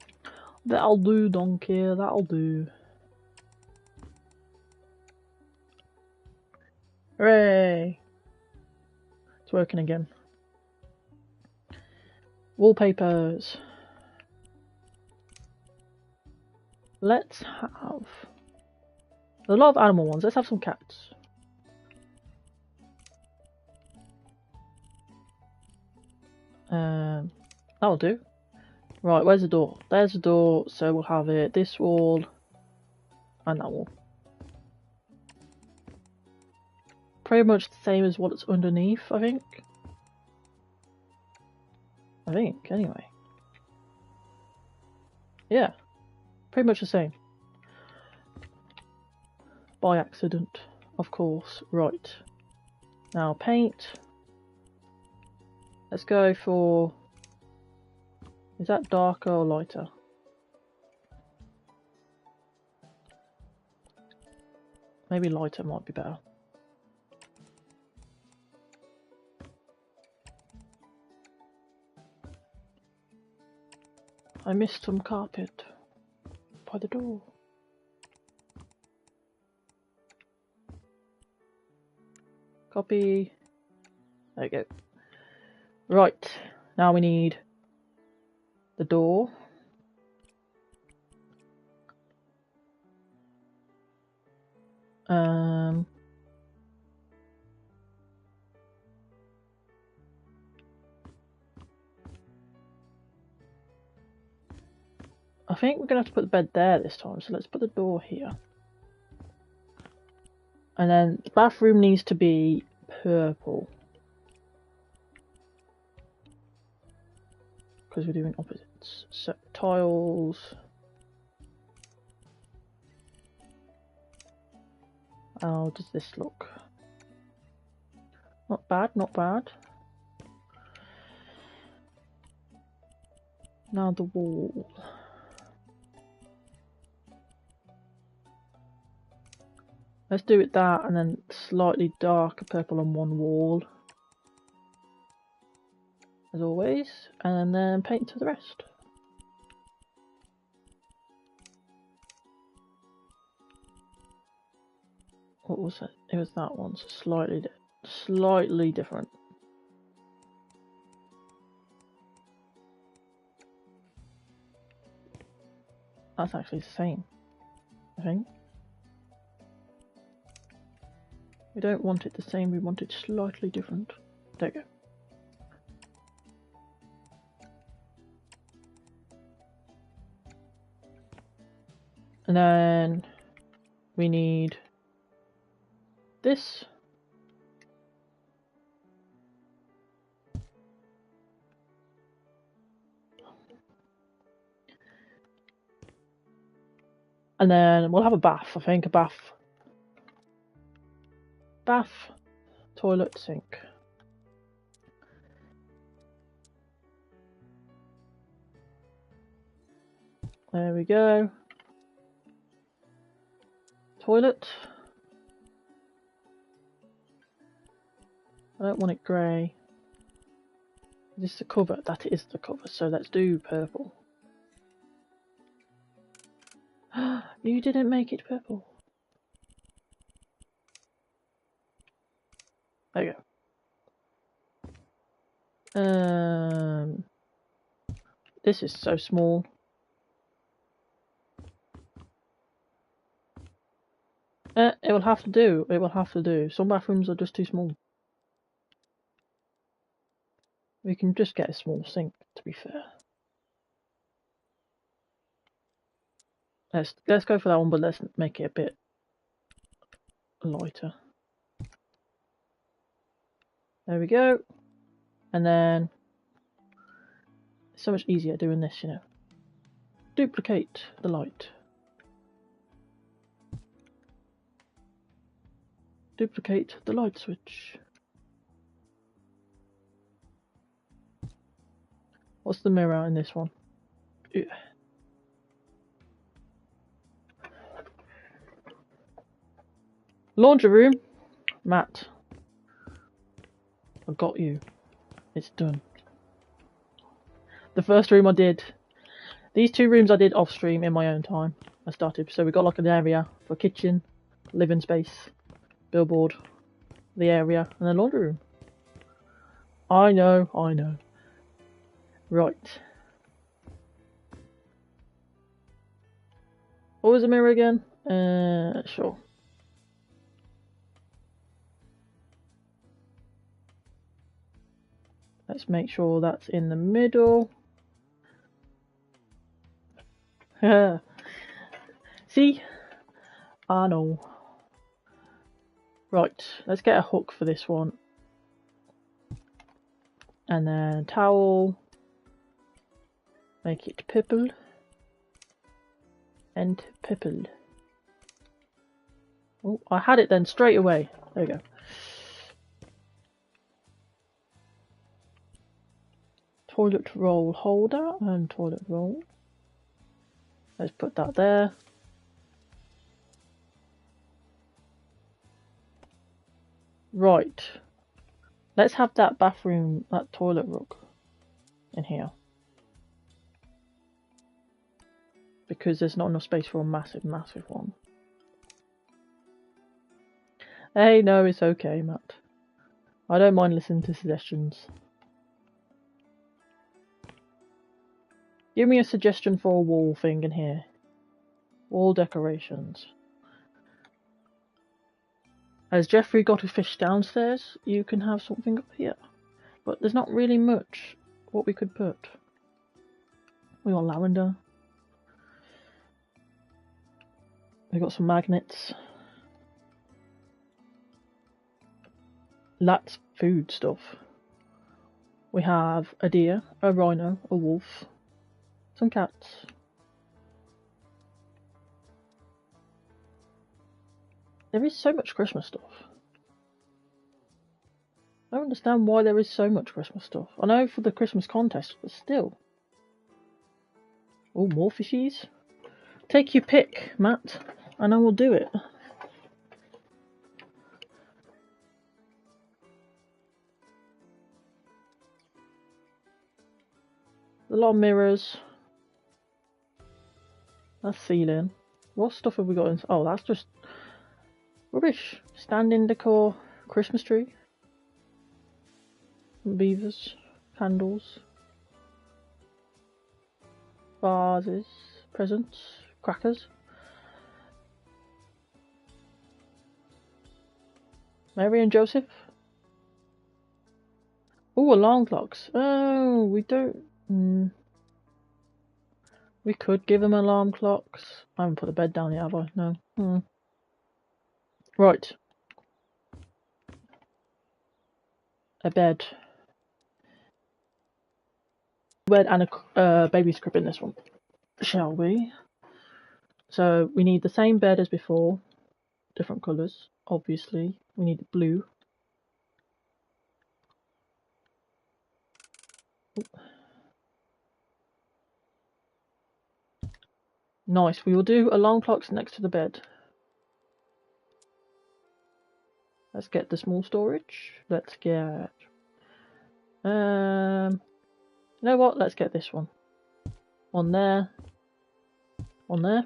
That'll do, donkey. That'll do. Hooray! It's working again. Wallpapers. Let's have... There's a lot of animal ones. Let's have some cats. That'll do. Right, where's the door? There's the door, so we'll have it this wall and that wall. Pretty much the same as what's underneath, I think. Anyway. Yeah, pretty much the same. By accident, of course. Right. Now, paint. Let's go for... Is that darker or lighter? Maybe lighter might be better. I missed some carpet by the door. Copy. There we go. Right, now we need the door. I think we're gonna have to put the bed there this time, so let's put the door here. And then the bathroom needs to be purple. Because we're doing opposites. So, tiles. How does this look? Not bad, not bad. Now the wall. Let's do it that and then slightly darker purple on one wall. As always. And then paint to the rest. What was it? It was that one, so slightly different. That's actually the same, I think. We don't want it the same, we want it slightly different. There you go. And then we need this. And then we'll have a bath, I think, a bath. Bath, toilet, sink. There we go. Toilet. I don't want it grey. Is this the cover? That is the cover, so let's do purple. You didn't make it purple. There you go. This is so small. It will have to do. It will have to do. Some bathrooms are just too small. We can just get a small sink, to be fair. Let's go for that one, but let's make it a bit lighter. There we go. And then it's so much easier doing this, you know. Duplicate the light. Duplicate the light switch. What's the mirror in this one? Yeah. Laundry room. Matt. I got you. It's done. The first room I did. These two rooms I did off stream in my own time. I started. So we got like an area for kitchen, living space, billboard, the area, and the laundry room. I know. Right. What was the mirror again? Sure. Let's make sure that's in the middle. See? I know. Right, let's get a hook for this one. And then towel. Make it purple. And purple. Oh, I had it then straight away. There we go. Toilet roll holder and toilet roll. Let's put that there. Right. Let's have that bathroom, that toilet rug in here. Because there's not enough space for a massive, massive one. Hey, no, it's okay, Matt. I don't mind listening to suggestions. Give me a suggestion for a wall thing in here. Wall decorations. Has Jeffrey got a fish downstairs? You can have something up here. But there's not really much what we could put. We got lavender. We got some magnets. That's food stuff. We have a deer, a rhino, a wolf, some cats. There is so much Christmas stuff. I don't understand why there is so much Christmas stuff. I know for the Christmas contest, but still. Oh, more fishies. Take your pick, Matt, and I will do it. A lot of mirrors. That's ceiling. What stuff have we got in? Oh, that's just rubbish. Standing decor, Christmas tree, beavers, candles, vases, presents, crackers. Mary and Joseph. Oh, alarm clocks. Oh, we don't. We could give them alarm clocks. I haven't put the bed down yet, have I? No. Right. A bed. Bed and a baby's crib in this one. Shall we? So we need the same bed as before. Different colours, obviously. We need the blue. Nice. We will do alarm clocks next to the bed. Let's get the small storage. Let's get... you know what? Let's get this one. One there. One there.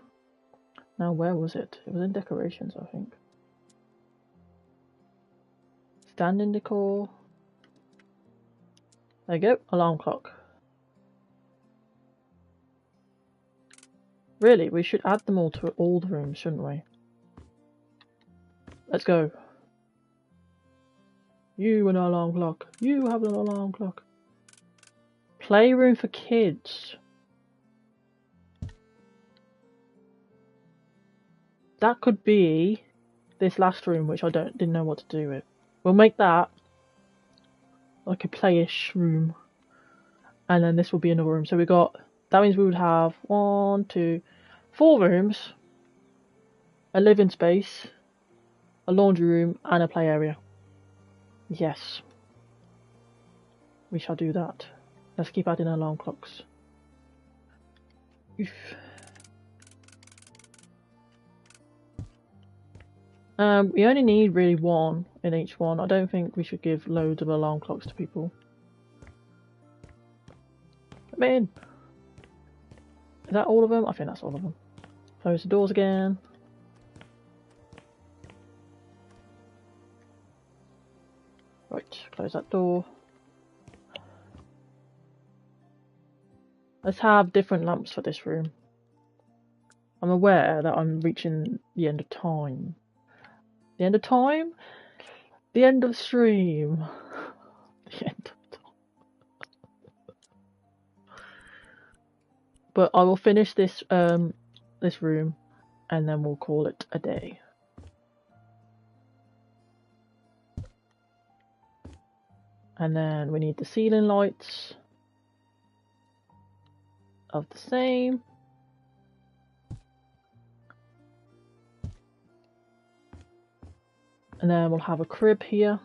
Now where was it? It was in decorations, I think. Standing decor. There you go. Alarm clock. Really, we should add them all to all the rooms, shouldn't we? Let's go. You an alarm clock. You have an alarm clock. Playroom for kids. That could be this last room, which I didn't know what to do with. We'll make that like a playish room, and then this will be another room. So we got. That means we would have 1, 2, 4 rooms, a living space, a laundry room, and a play area. Yes. We shall do that. Let's keep adding alarm clocks. Oof. We only need really one in each one. I don't think we should give loads of alarm clocks to people. Come in. Is that all of them? I think that's all of them. Close the doors again. Right, close that door. Let's have different lamps for this room. I'm aware that I'm reaching the end of time. The end of time? The end of stream. The end of time. But I will finish this this room, and then we'll call it a day. And then we need the ceiling lights of the same. And then we'll have a crib here,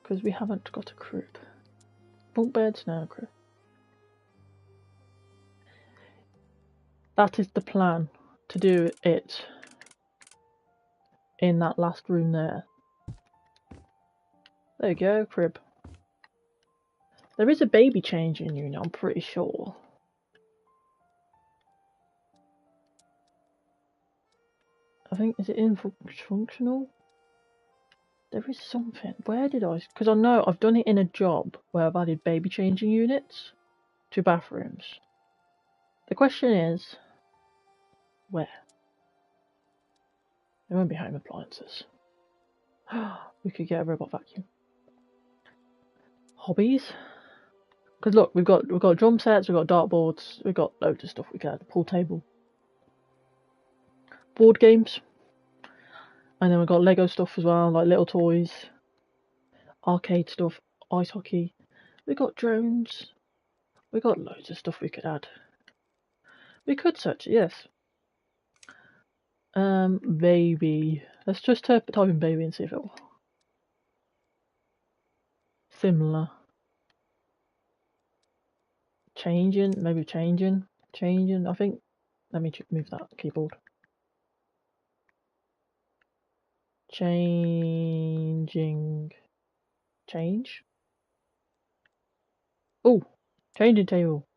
because we haven't got a crib. Bunk beds, no crib. That is the plan, to do it in that last room there. There you go, crib. There is a baby changing unit, I'm pretty sure. I think, is it functional? There is something. Where did I? Because I know I've done it in a job where I've added baby changing units to bathrooms. The question is, where? There won't be home appliances. We could get a robot vacuum. Hobbies. Because look, we've got drum sets, we've got dartboards, we've got loads of stuff we can add. Pool table. Board games. And then we've got Lego stuff as well, like little toys, arcade stuff, ice hockey. We've got drones. We've got loads of stuff we could add. We could search it, yes. Baby. Let's just type in baby and see if it'll. Similar. Changing, maybe changing, I think. Let me move that keyboard. Changing. Change. Oh, changing table.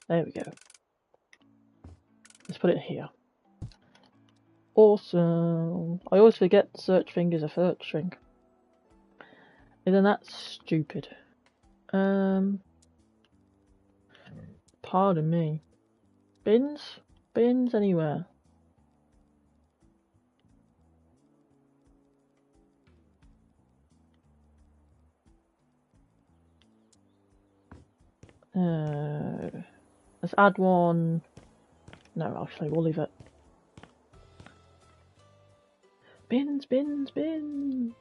There we go. Let's put it here. Awesome. I always forget the search thing is a search thing. Isn't that stupid? Pardon me. Bins? Bins anywhere. Let's add one. No, actually, we'll leave it. Bins, bins, bins.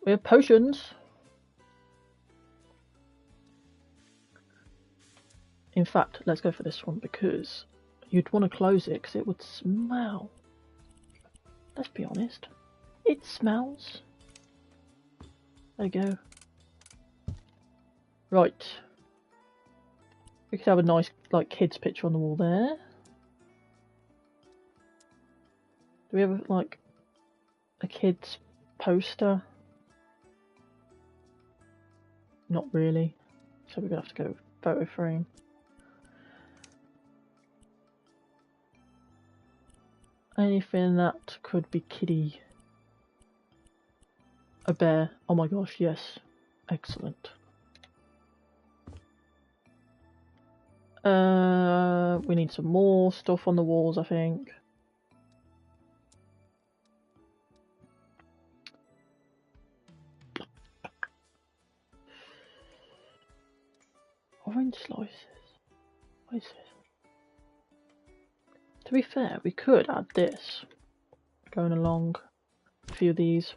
We have potions. In fact, let's go for this one because you'd want to close it because it would smell. Let's be honest. It smells. There you go. Right. We could have a nice, like, kids picture on the wall there. Do we have, like, a kids poster? Not really. So we're gonna have to go photo frame. Anything that could be kiddie. A bear. Oh my gosh, yes. Excellent. We need some more stuff on the walls, I think. Orange slices. What is this? To be fair, we could add this. Going along a few of these.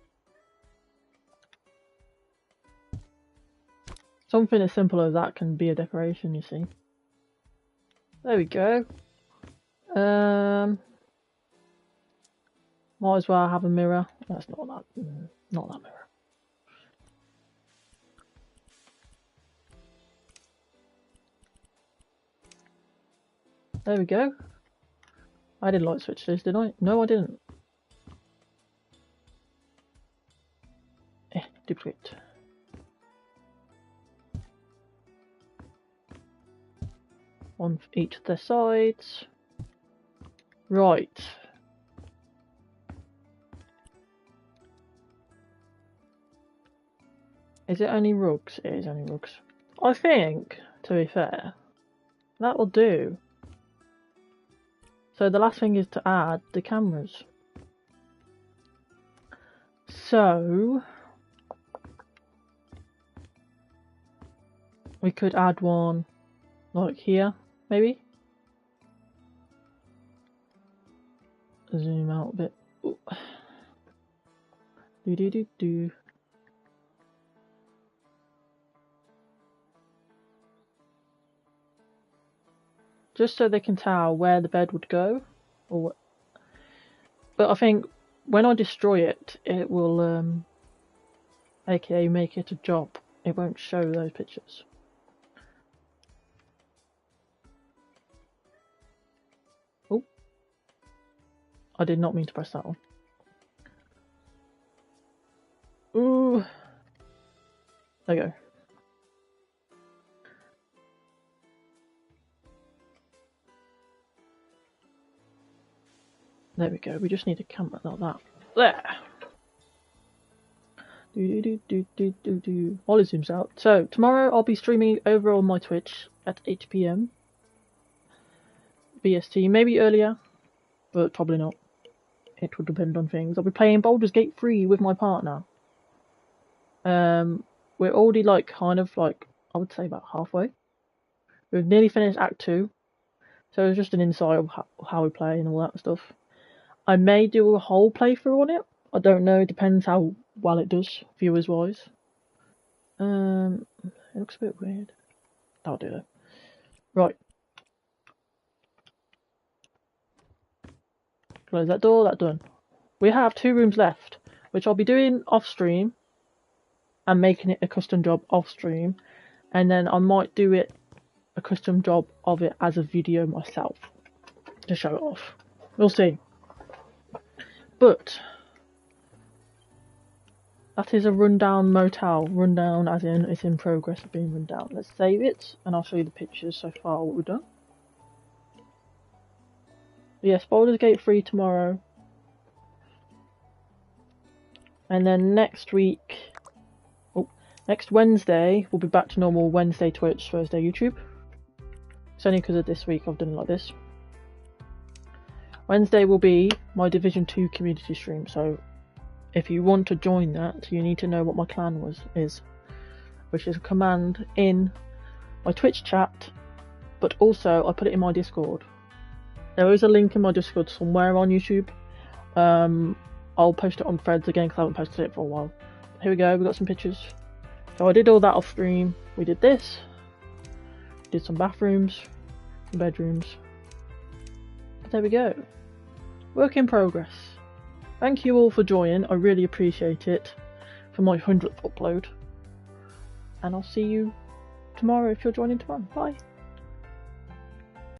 Something as simple as that can be a decoration, you see. There we go. Might as well have a mirror. That's not that mirror. There we go. I did light switch this, did I? No, I didn't. Duplicate. On each of their sides. Right. Is it only rugs? It is only rugs. I think, to be fair, that will do. So the last thing is to add the cameras. So we could add one Like here, maybe? Zoom out a bit. Ooh. Do. Just so they can tell where the bed would go, or what. But I think when I destroy it, it will, aka make it a job. It won't show those pictures. Oh, I did not mean to press that one. Ooh, there you go. There we go, we just need a camera like that. There! While it zooms out. So, tomorrow I'll be streaming over on my Twitch at 8 PM. BST, maybe earlier, but probably not. It will depend on things. I'll be playing Baldur's Gate 3 with my partner. We're already like, kind of like, I would say about halfway. We've nearly finished Act 2. So it's just an insight of how we play and all that stuff. I may do a whole playthrough on it. I don't know, it depends how well it does, viewers wise. It looks a bit weird. That'll do though. Right. Close that door, that's done. We have 2 rooms left, which I'll be doing off stream and making it a custom job off stream, and then I might do it a custom job of it as a video myself to show it off. We'll see. But that is a rundown motel. Rundown as in it's in progress of being run down. Let's save it and I'll show you the pictures so far what we've done. Yes, Baldur's Gate 3 tomorrow. And then next week, next Wednesday, we'll be back to normal Wednesday Twitch, Thursday YouTube. It's only because of this week I've done it like this. Wednesday will be my Division 2 community stream, so if you want to join that, you need to know what my clan is, which is a command in my Twitch chat, but also I put it in my Discord. There is a link in my Discord somewhere on YouTube. I'll post it on Threads again because I haven't posted it for a while. Here we go, we got some pictures. So I did all that off stream. We did this. Did some bathrooms, some bedrooms. But there we go. Work in progress. Thank you all for joining. I really appreciate it for my 100th upload. And I'll see you tomorrow if you're joining tomorrow. Bye.